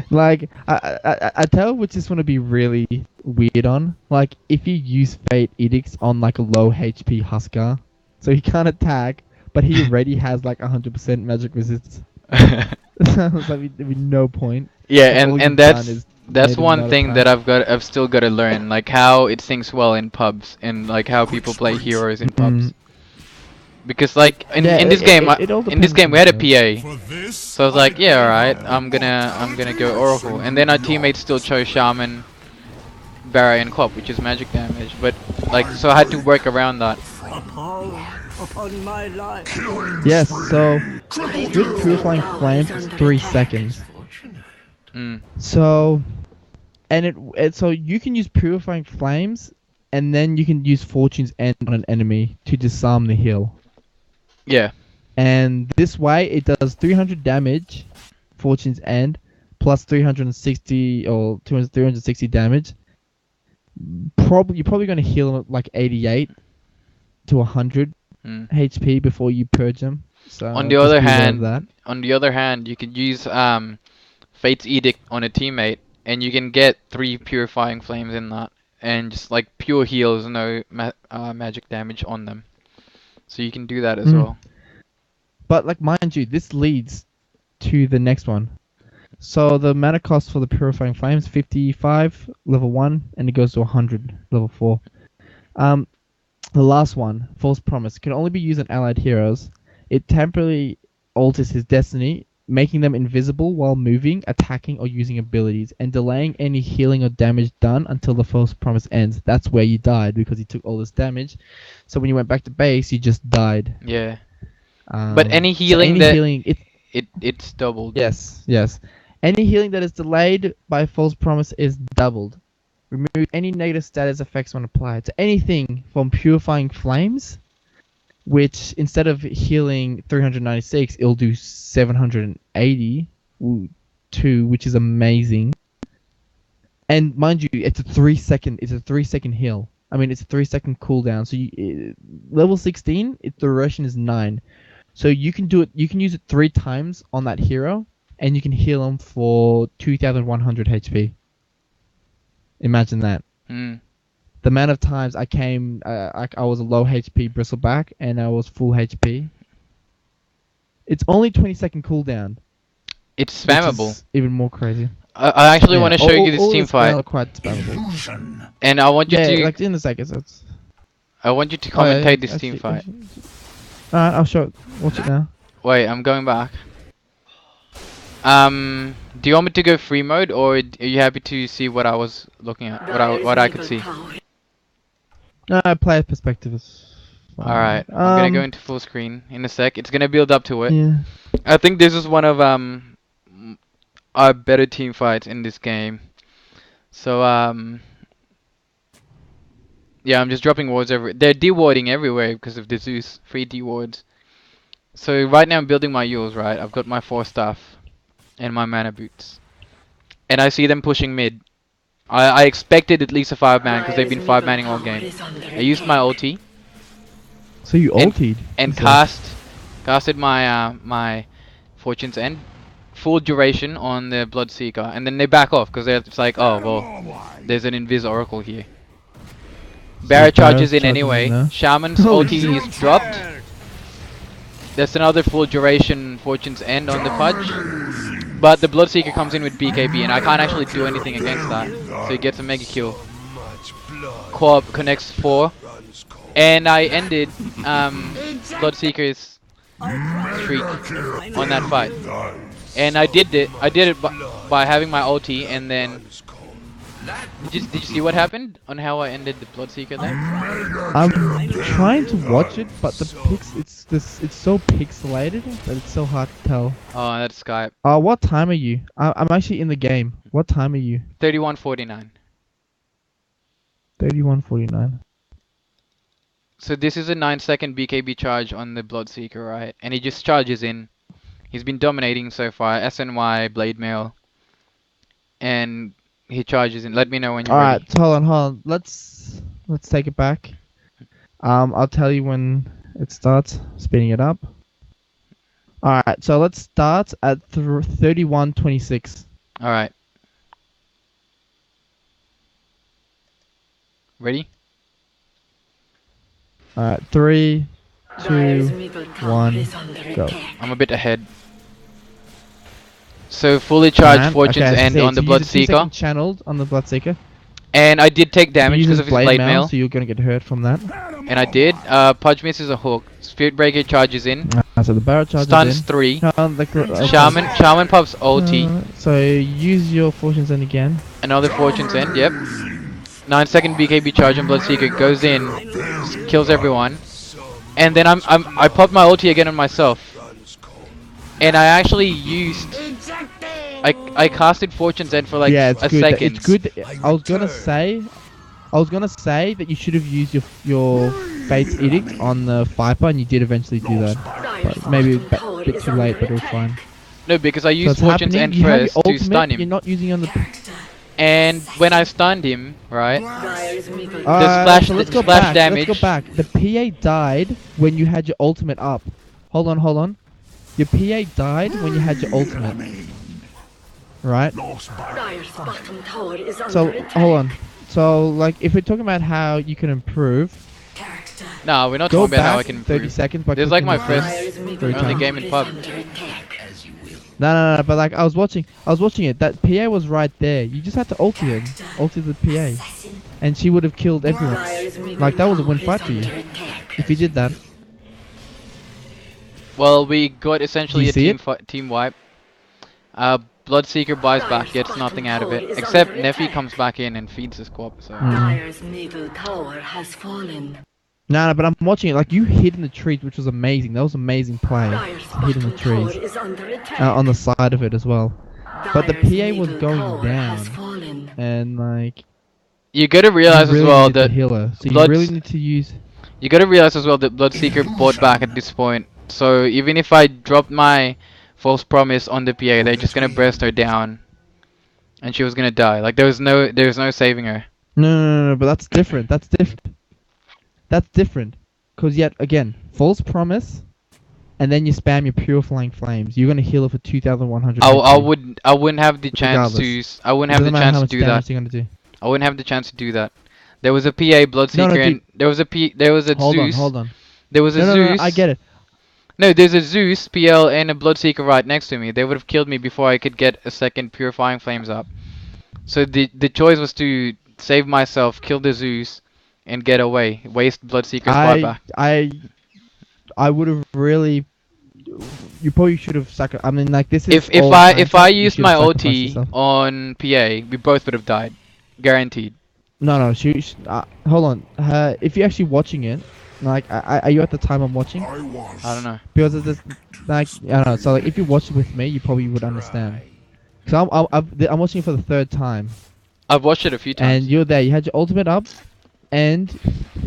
Like I tell which just want to be really weird on. Like if you use Fate Edicts on like a low HP Husker, so he can't attack, but he already has like 100% magic resistance. So it's like there'd be no point. Yeah, Like, all and you've that's done is that's made him one not thing that attack. I've still got to learn, like how it syncs well in pubs and like how people play heroes in pubs. Mm. Because like Yeah, in this game, it all in this depends game on we had a the hero. PA, For this, so I was like, yeah, all right, I'm gonna go Oracle, and then our teammates still chose Shaman, Barra, and Clop, which is magic damage. But like, so I had to work around that. upon my life. Yes, so Radiant's with Purifying tower Flames, is it's under 3 attack. seconds. Mm. So, and so you can use Purifying Flames, and then you can use Fortune's End on an enemy to disarm the heal. Yeah. And this way, it does 300 damage, Fortune's End, plus 360 or 360 damage. You're probably going to heal them at like 88 to 100 Mm. HP before you purge them. So On the just other be aware of hand, that. you could use Fate's Edict on a teammate, and you can get 3 Purifying Flames in that, and just like pure heals, no magic damage on them. So you can do that as Mm. well. But like mind you, this leads to the next one. So the mana cost for the Purifying Flames 55 level 1, and it goes to 100 level 4. The last one, False Promise, can only be used on allied heroes. It temporarily alters his destiny, making them invisible while moving, attacking, or using abilities, and delaying any healing or damage done until the False Promise ends. That's where you died, because he took all this damage. So when you went back to base, you just died. Yeah. But any So healing any that healing, it's doubled. yes. Any healing that is delayed by False Promise is doubled. Remove any negative status effects when applied. So anything from Purifying Flames, which instead of healing 396, it'll do 780, which is amazing. And mind you, it's a 3-second heal. I mean, it's a 3-second cooldown. So level 16, its duration is 9. So you can do it. You can use it 3 times on that hero, and you can heal him for 2,100 HP. Imagine that. Mm. The amount of times I came, I was a low HP bristleback, and I was full HP. It's only 20-second cooldown. It's which spammable. is even more crazy. I actually want to show you this all team the spells fight, are quite spammable. Illusion. and I want you Yeah, to like in a second. It's... I want you to Oh, yeah, commentate this I team see- fight. Alright, I'll show it. Watch it now. Wait, I'm going back. Do you want me to go free mode, or are you happy to see what I was looking at, what I could see? Player perspective is fine. All right, I'm gonna go into full screen in a sec. It's gonna build up to it. Yeah. I think this is one of our better team fights in this game. So yeah, I'm just dropping wards they're dewarding everywhere because of the Zeus free dewards. So right now I'm building my Yules, right? I've got my 4 staff and my mana boots, and I see them pushing mid. I expected at least a 5-man because they've been 5-manning all game. I used my ulti So you And- ultied. and So- casted my my Fortune's End full duration on the Bloodseeker, and then they back off because it's like, oh well, there's an Invis Oracle here. Barra charges in anyway. now. Shaman's Holy ulti shit. is dropped. There's another full duration Fortune's End on the Pudge. But the Bloodseeker comes in with BKB, and I can't actually do anything against that. So he gets a mega kill. Much blood Co-op connects 4. runs cold. And I ended Bloodseeker's streak on that fight. And I did it by having my ulti, and then... Did you see what happened on how I ended the Bloodseeker there? I'm trying to watch it, but it's so pixelated that it's so hard to tell. Oh, that's Skype. What time are you? I'm actually in the game. What time are you? 31:49. 31:49. So this is a 9-second BKB charge on the Bloodseeker, right? And he just charges in. He's been dominating so far. SNY, Blade Mail. And he charges in. Let me know when you're Alright, ready. hold on. Let's take it back. I'll tell you when it starts. Speeding it up. Alright, so let's start at 31:26. Alright. Ready? Alright, 3, Dire's 2, middle tower 1, is under go. attack. I'm a bit ahead. So fully charged And- Fortune's okay, End so on the you use a 2-second Bloodseeker. channeled on the Bloodseeker. And I did take damage He because uses of his Blade Mail. so you're gonna get hurt from that. And I did. Pudge misses a hook. Spirit Breaker charges in. So the barrel charges Stuns in. 3. Okay. Shaman pops ulti. So use your Fortune's End again. Another Fortune's End, yep. 9-second BKB charge on Bloodseeker goes in, kills everyone. And then I popped my ulti again on myself. And I actually used I casted Fortune's End for like Yeah, it's a good. second. It's good. I was gonna say that you should have used your Fate's Edict on the Viper, and you did eventually do that. Dire's But maybe a bottom tower bit is too late, under but it was attack. fine. No, because I So used it's Fortune's happening. End You have your first to ultimate, stun You're him. not using on the. And when I stunned him, right? Dire's middle splash- so let's the go splash back. damage. Let's go back. The PA died when you had your ultimate up. Hold on. Your PA died when you had your ultimate. Right? Dire's bottom tower is under So attack. hold on. So like, if we're talking about how you can improve, No, we're not go talking about how I back can 30 improve. seconds. By This is like clicking my the- first Dire's middle Very only tower game in is pub. under attack. No, but like I was watching it. That PA was right there. You just had to ulti the PA, and she would have killed everyone. Dire's middle Like that was a tower win is fight for you under attack. if you did that. Well, we got essentially You a see team wipe. Bloodseeker buys back, gets nothing out of it, except Neffy comes back in and feeds the squad. So Dire's middle tower has fallen. No, but I'm watching it. Like you hid in the trees, which was amazing. That was amazing play. Dire's Hid in the bottom tower trees, is under attack. on the side of it as well. But the Dire's PA was middle going tower down. has fallen. And like you gotta you realize really as well need to that heal her. So you Bloods- really need to use. you gotta realize as well that Bloodseeker bought back at this point. So even if I dropped my false promise on the PA, they're just gonna burst her down, and she was gonna die. Like there was no saving her. No, but that's different. That's different. Cause yet again, false promise, and then you spam your purifying flames. You're gonna heal her for 2,100. I wouldn't have the chance Regardless. to. I wouldn't have the chance to do that. You're gonna do. I wouldn't have the chance to do that. There was a PA Bloodseeker dude. and there was a Zeus. Hold on. There was a No, Zeus. I get it. No, there's a Zeus, PL, and a Bloodseeker right next to me. They would have killed me before I could get a second Purifying Flames up. So the choice was to save myself, kill the Zeus, and get away. Waste Bloodseeker's buyback. I would have really. You probably should have sacrificed. I mean, like this is. If all I hindsight, you used should my have sacrificed OT yourself. on PA, we both would have died, guaranteed. No. Hold on. If you're actually watching it, like, are you at the time I'm watching? I don't know. Because of this, like, I don't know. So like, if you watch it with me, you probably would understand. So I'm watching it for the third time, I've watched it a few times. and you're there. You had your ultimate up, and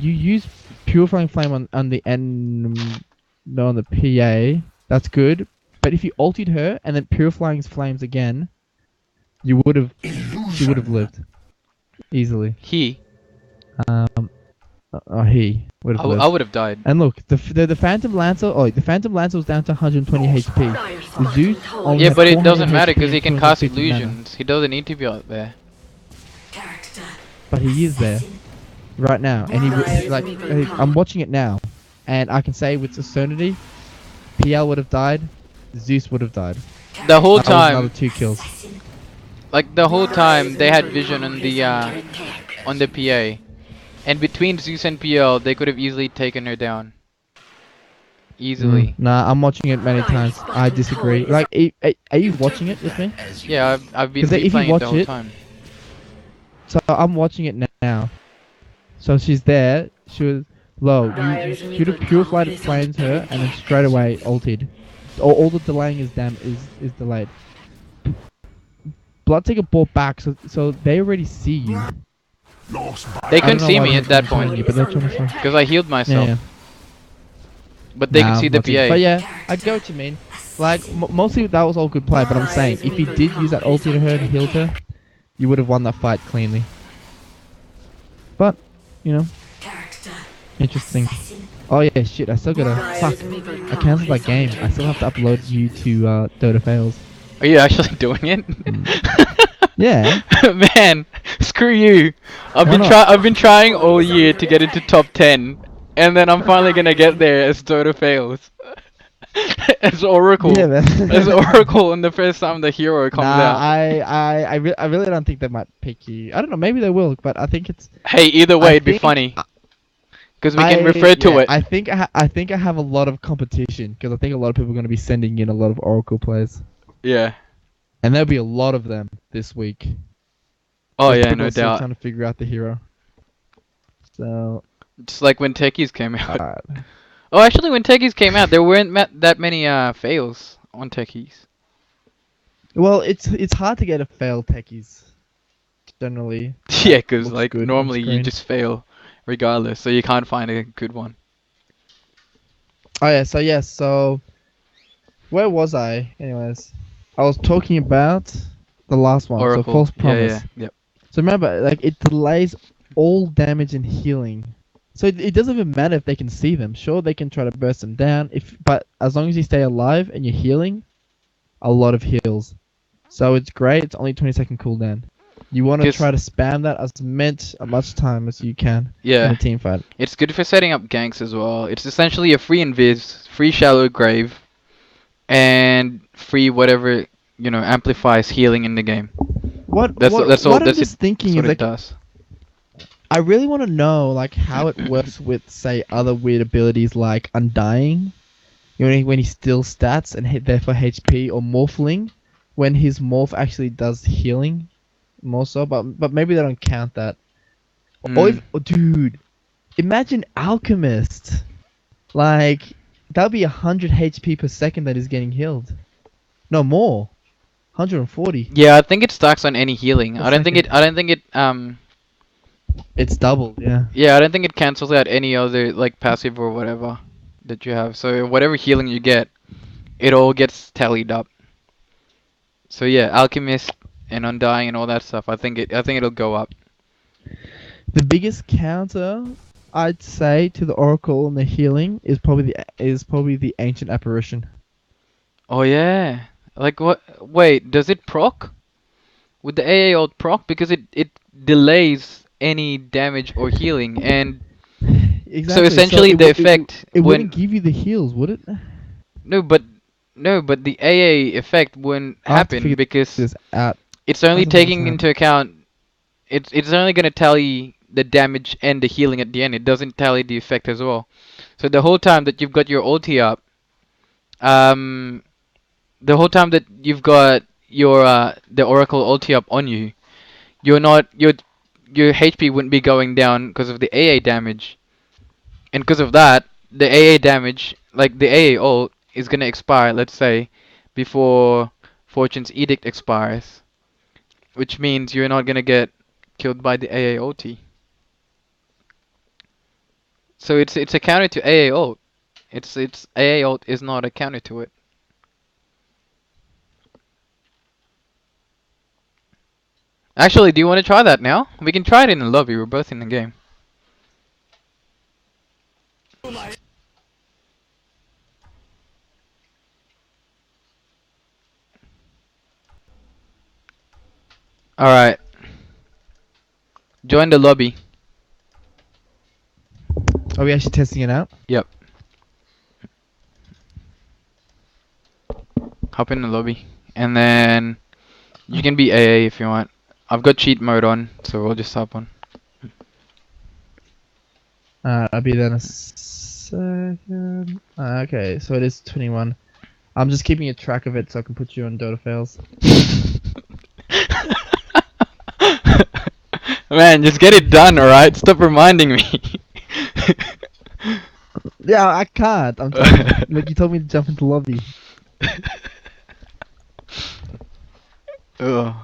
you use purifying flame on the end, no, on the PA. That's good. But if you ulted her and then purifying flames again, she would have lived easily. He Would have lived. I would have died. And look, the Phantom Lancer. Oh, the Phantom Lancer was down to 120 HP. Dire's The Zeus bottom tower only Yeah, had but it 400 doesn't matter HP because he and can cast 250 mana. illusions. He doesn't need to be out there. But he is there right now, and I'm watching it now, and I can say with certainty, PL would have died, Zeus would have died. The whole That was time, another 2 kills. like the whole time, they had vision on the PA, and between Zeus and PL, they could have easily taken her down. Easily. Nah, I'm watching it many times. I disagree. Like, are you watching it with me? Yeah, I've been 'Cause if you replaying it watch the whole it- time. So I'm watching it now. So she's there. She was low. You should have purified flames her, and then straight away ulted. All the delaying is delayed. Bloodseeker bought back, so they already see you. They I couldn't don't know see why me they're at that killing point you, but they're trying to find. because I healed myself. Yeah. But they could Nah, see the not too- But PA. yeah, I get what you mean. Like mostly that was all good play, but I'm saying if he did use that ulti to her and healed her, you would have won that fight cleanly. But you know, interesting. Oh yeah, shit! I still gotta. Fuck! I cancelled that game. I still have to upload you to Dota fails. Are you actually doing it? Yeah. Man, screw you. Why not? I've been trying all year to get into top 10, and then I'm finally gonna get there as Dota fails. As Oracle. Yeah, man. As Oracle in the first time the hero comes Nah, out. I really don't think they might pick you. I don't know. Maybe they will, but I think it's. Hey, either way, I it'd be think- funny. Because we can refer to it. I think I think I have a lot of competition because I think a lot of people are going to be sending in a lot of Oracle players, Yeah. and there'll be a lot of them this week. Oh 'Cause yeah, people no are still doubt. trying to figure out the hero. So. Just like when techies came out. Alright. Oh, actually, when techies came out, there weren't that many fails on techies. Well, it's hard to get a fail techies. Generally. Yeah, because looks like good on normally you screen. just fail regardless, so you can't find a good one. Oh yeah. So where was I? Anyways, I was talking about the last one. Oracle. So false promise. Yeah. Yep. So remember, like it delays all damage and healing. So it doesn't even matter if they can see them. Sure, they can try to burst them down. But as long as you stay alive and you're healing, a lot of heals. So it's great. It's only 20-second cooldown. You want to Yes. try to spam that as much time as you can in Yeah. a team fight. It's good for setting up ganks as well. It's essentially a free invis, free shallow grave, and free whatever amplifies healing in the game. That's all. What I'm That's just thinking what is it like does. I really want to know like how it works with say other weird abilities like Undying, when he steals stats and hit there for HP, or Morphling, when his morph actually does healing, more so. But maybe they don't count that. Dude, imagine Alchemist, like that'll be 100 HP per second that is getting healed. No more, 140. Yeah, I think it stacks on any healing. Per I don't think second. it. It's doubled, yeah. Yeah, I don't think it cancels out any other like passive or whatever that you have. So whatever healing you get, it all gets tallied up. So yeah, Alchemist and Undying and all that stuff. I think it'll go up. The biggest counter I'd say to the Oracle and the healing is probably the Ancient Apparition. Oh yeah. Like what? Wait, does it proc? With the AA ult proc? Because it delays any damage or healing, and Exactly. essentially it the would- effect it when wouldn't give you the heals, would it? no, but the AA effect wouldn't I'll have to happen figure because This out. it's only Doesn't taking make into account it's only gonna tally the damage and the healing at the end. It doesn't tally the effect as well. So the whole time that you've got your ulti up, the whole time that you've got your the Oracle ulti up on you, your HP wouldn't be going down because of the AA damage, and because of that, the AA damage, like the AA ult, is gonna expire. Let's say before Fortune's Edict expires, which means you're not gonna get killed by the AA ulti. So it's a counter to AA ult. It's AA ult is not a counter to it. Actually, do you want to try that now? We can try it in the lobby. We're both in the game. Alright. Join the lobby. Are we actually testing it out? Yep. Hop in the lobby. And then you can be AA if you want. I've got cheat mode on, so we'll just hop on. I'll be there in a second. Okay, so it is 21. I'm just keeping a track of it so I can put you on Dota fails. Man, just get it done, alright? Stop reminding me. Yeah, I can't. I'm trying. Like you told me to jump into lobby. Ugh.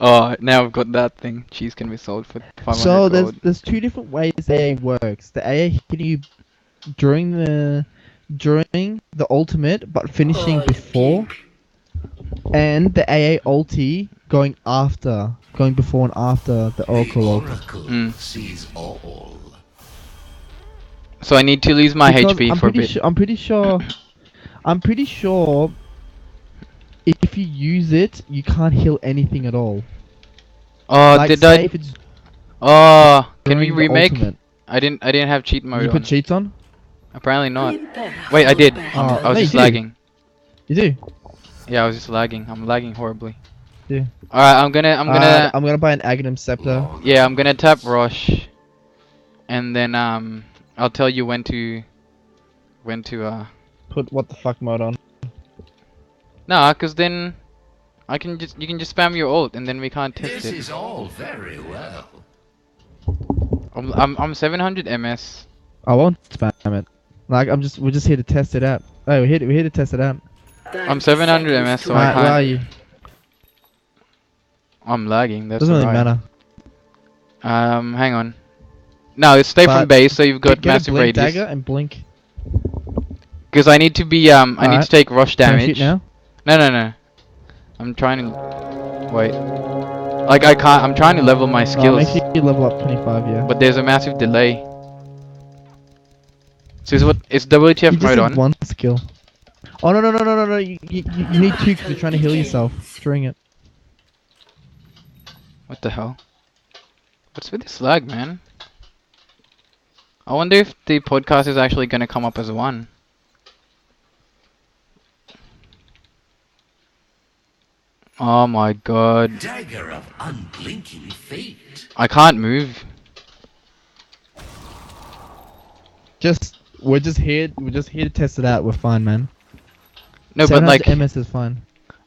Oh, now I've got that thing. Cheese can be sold for 500 So gold. there's two different ways the AA works. The AA hitting you during the ultimate, but finishing All before, pink. and the AA ulti going before and after the Oracle ulti. Oracle Mm. sees all. So I need to lose my Because HP I'm for a pretty bit. I'm pretty sure if you use it, you can't heal anything at all. Oh, Like, did say I? if it's Oh, can we during the remake? ultimate. I didn't have cheat mode You on. put cheats on? Apparently not. Prepare Wait, I for did. battle. Oh, I was no, just you do. lagging. You do? Yeah, I was just lagging. I'm lagging horribly. Yeah. Alright, I'm gonna I'm gonna buy an Aghanim Scepter. yeah, I'm gonna tap Rosh, and then I'll tell you when to Put what the fuck mode on. nah, cause then you can just spam your ult, and then we can't test This it. is all very well. I'm 700 MS. I won't spam it. Like we're just here to test it out. Oh, we're here to test it out. 30 700 seconds MS, to so I Alright, where can't- are you? I'm lagging. That's Doesn't really alright. matter. Hang on. No, it's stay from But base, so you've got Get a massive blink radius. dagger and blink. Because I need to be I need to Alright. take rush Can I damage. shoot now? No. I'm trying to wait. Like I can't. I'm trying to level my Oh, skills, make sure you level up 25, yeah. but there's a massive delay. So it's you WTF just mode need on. one skill. Oh no! You need two because you're trying to heal yourself during it. What the hell? What's with this lag, man? I wonder if the podcast is actually gonna come up as one. Oh my god. Dagger of unblinking fate. I can't move. We're just here to test it out. We're fine, man. No, but 700 like, MS is fine.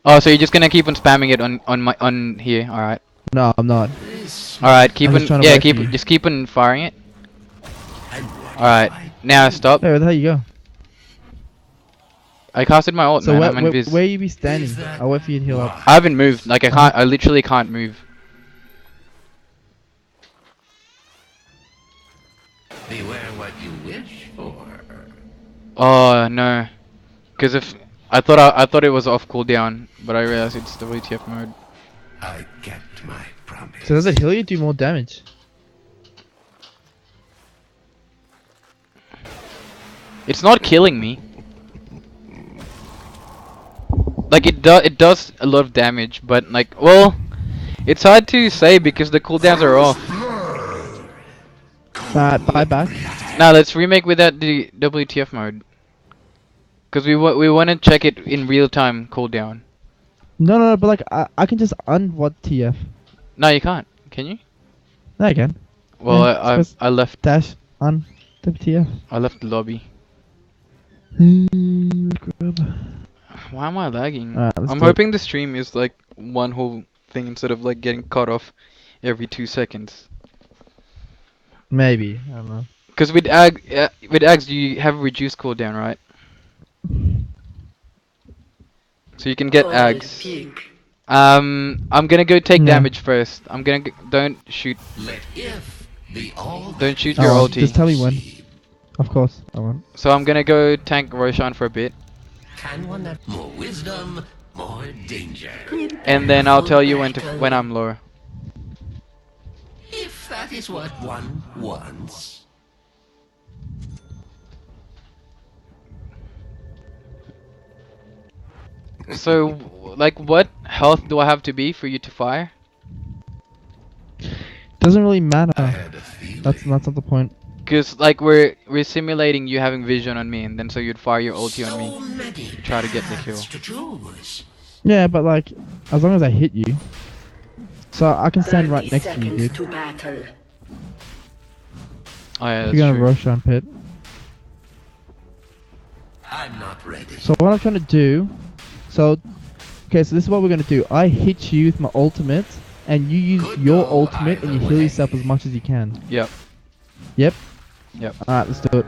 oh, so you're just gonna keep on spamming it on here. All right. No, I'm not. This All right. Keep I'm on. just trying to Yeah. wait Keep. for you. Just keep on firing it. and what All right. I Now stop. Hey, where the hell you go? I casted my ult, So man. where, I'm invis. where you be standing? I'll wait for you to heal up. I haven't moved. Like I can't. I literally can't move. beware what you wish for. Oh no. Because if I thought it was off cooldown, but I realized it's the WTF mode. I kept my promise. So does it heal you? Do more damage? It's not killing me. Like it does a lot of damage, but like, well, it's hard to say because the cooldowns are off. Bye back. Now let's remake without the WTF mode. Cause we want to check it in real time cooldown. No, but like I can just what TF. No, you can't. Can you? No, I can. Well, Yeah, it's I left Dash WTF. the lobby. Why am I lagging? Alright, let's I'm do it. hoping the stream is like one whole thing instead of like getting cut off every 2 seconds. Maybe, I don't know. Because with Ags you have reduced cooldown, right? So you can get All Ags. pink. I'm gonna go take No. damage first. I'm gonna don't shoot Let if be all don't shoot Oh, your ulti. just tell me when. Of course, I won't. So I'm gonna go tank Roshan for a bit, Can one have more wisdom, more danger? and then I'll For tell you battle. when I'm low. If that is what one wants. So like what health do I have to be for you to fire? Doesn't really I matter. had a feeling. That's not the point. Cause like we're simulating you having vision on me, and then so you'd fire your ulti on me. So many Try to get the kill. paths to choose. Yeah, but like, as long as I hit you, so I can stand 30 right next to you, seconds dude. to battle. Oh yeah, You're that's gonna true. rush on pit. I'm not ready. So what I'm trying to do, okay, so this is what we're gonna do. I hit you with my ultimate, and you use Could your go ultimate and you either heal way. yourself as much as you can. Yep. Yep. Yep. Alright, let's do it.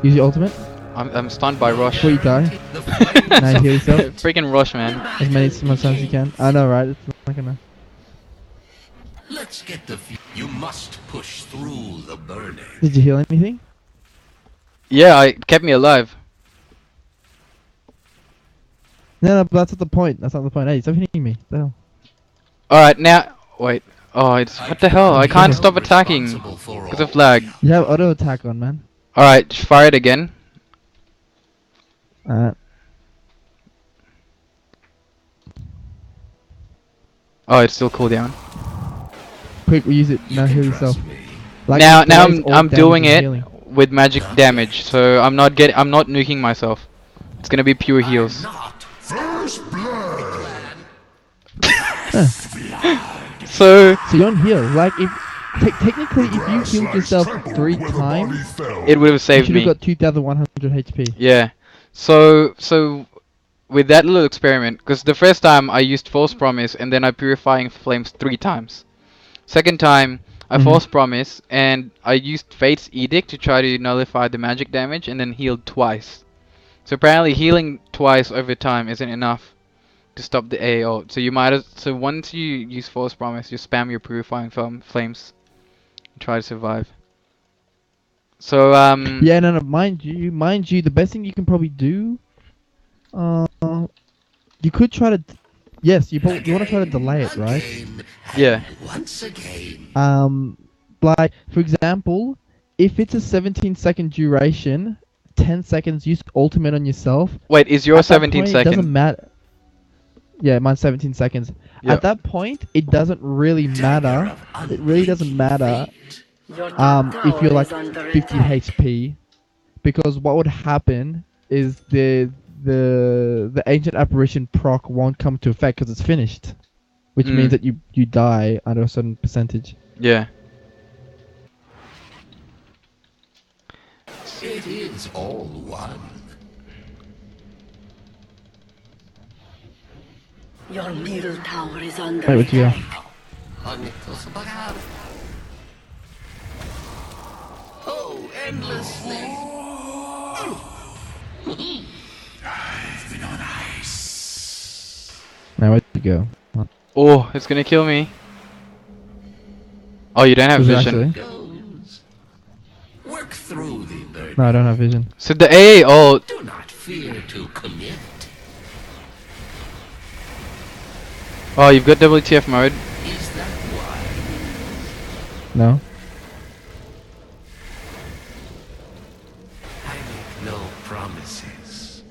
Use your ultimate. I'm stunned by Rush. Before you die. Now heal yourself. Freaking Rush, man. As many times as you can. I know, right? It's not gonna. Let's get the you must push through the burning. Did you heal anything? Yeah, it kept me alive. No, but that's not the point. That's not the point. Hey, stop hitting me. The hell? Alright, now. Wait. Oh, it's. What the hell? I can't stop attacking because of lag. You have auto attack on, man. Alright, fire it again. Alright. Oh, it's still cooldown. Quick, use it. Now heal yourself. Like, Now the waves all I'm damage doing and it healing. with magic damage, so I'm not nuking myself. It's gonna be pure heals. So So you don't heal. Like, if technically, if you healed yourself 3 times, it would have you saved should have me. got 2,100 HP. Yeah. So with that little experiment, because the first time I used false promise and then I purifying flames 3 times. Second time I false promise and I used fate's edict to try to nullify the magic damage and then healed twice. So apparently healing twice over time isn't enough to stop the AO. So you might so once you use false promise, you spam your purifying flames and try to survive. So Yeah, no, mind you, the best thing you can probably do, you could try to, yes, you want to try to delay it, right? yeah. Once again. Like, for example, if it's a 17-second duration, 10 seconds, use ultimate on yourself. Wait, is your At that 17 point, it doesn't second? matter. Yeah, mine's 17 seconds. Yep. At that point, it doesn't really matter. It really doesn't matter Your top if you're tower like is under 50 attack. HP, because what would happen is the ancient apparition proc won't come to effect because it's finished, which means that you die under a certain percentage. Yeah. It is all one. Your middle tower is under Wait, where'd you go? attack. Oh, endlessly. Now where'd you go? Oh, it's gonna kill me. Oh, you don't have Was it vision. actually? Goes. Work through the burden. No, I don't have vision. So the AA ult. Do not fear to commit. Oh, you've got WTF mode. Is that why? No. I make no promises.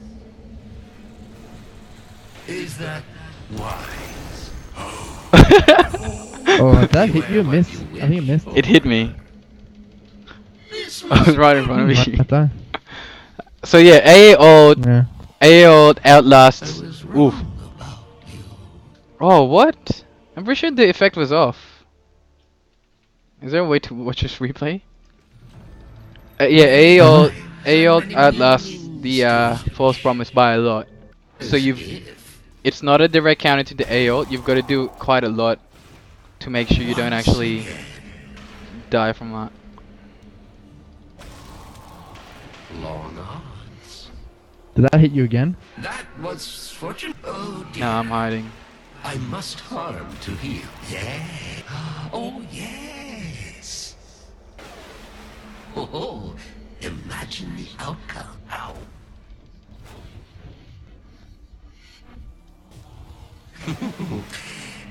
Is that wise? Oh, did that hit you? Miss? I think it missed. It hit me. This I was right in front of you. Right there. So yeah, AA ult. Yeah. AA ult outlasts. was Oof. wrong about you. Oh, what? I'm pretty sure the effect was off. Is there a way to watch this replay? Yeah, AA ult outlasts the false promise by a lot. So it's not a direct counter to the AA ult. You've got to do quite a lot to make sure you don't actually die from that. Long odds. Did that hit you again? That was fortune. Oh dear. No, I'm hiding. I must harm to heal. Yeah. Oh yes. Oh, imagine the outcome. Ow.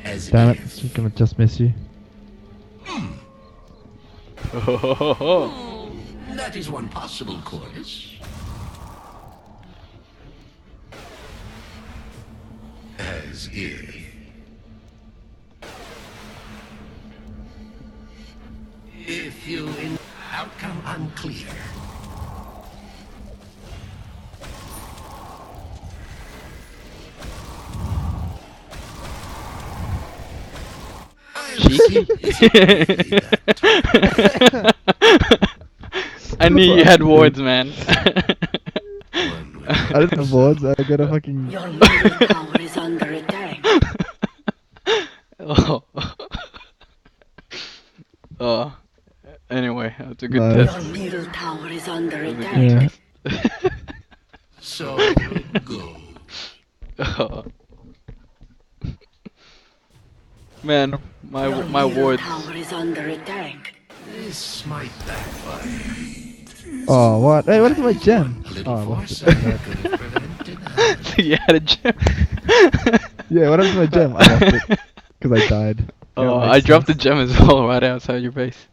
As Damn it, if it's gonna just miss you. that is one possible course. As if you in outcome unclear. Cheeky. I knew you had wards, man. I didn't have boards, I got a fucking... Your middle tower is under attack. Oh. Oh. Anyway, that's a good No. test. Your middle tower is under That was a attack. good test. So go. Oh. Man, my Your my middle wards. tower is under attack. This might backfire. Oh, what? Hey, what is my gem? A little Oh, I lost foresight it. could have prevented harm. You had a gem. Yeah, what happened to my gem? I lost it because I died. Yeah, Oh, it I makes dropped the sense. gem as well right outside your base.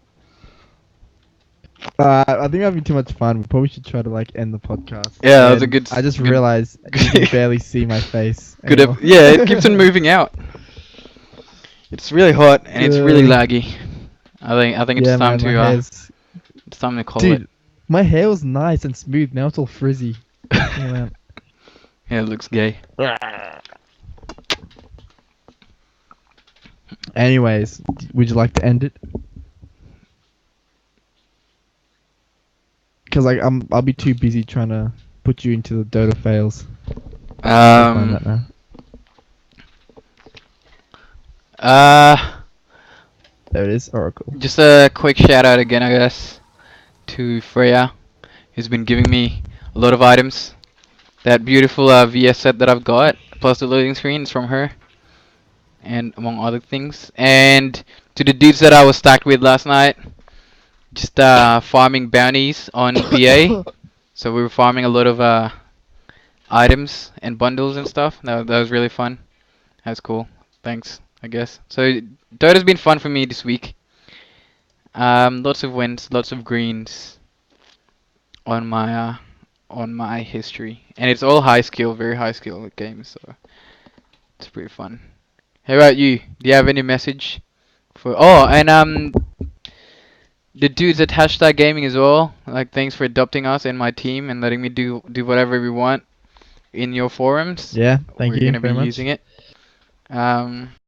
I think that'd be too much fun. We probably should try to like end the podcast. Yeah, that was a And good I just good- realized you can barely see my face. Good. anymore. Yeah, it keeps on moving out. It's really hot and it's really Yeah. laggy. I think it's Yeah, time man, my to hair's... it's time to call Dude, my hair was nice and smooth. Now it's all frizzy. it. Yeah, man. Yeah, it looks gay. Anyways, would you like to end it? Because like I'll be too busy trying to put you into the Dota fails. I'll find that now. There it is, Oracle. Just a quick shout out again, I guess, to Freya, who's been giving me a lot of items. That beautiful VS set that I've got, plus the loading screen, is from her, and among other things. And to the dudes that I was stacked with last night, just farming bounties on PA. So we were farming a lot of items and bundles and stuff. That was really fun. That's cool. Thanks, I guess. So Dota's been fun for me this week. Lots of wins, lots of greens on my history, and it's all high skill, very high skill games. So it's pretty fun. How about you? Do you have any message for? Oh, and the dudes at Hashtag Gaming as well. Like, thanks for adopting us and my team and letting me do whatever we want in your forums. Yeah, thank We're you gonna very be much. using it.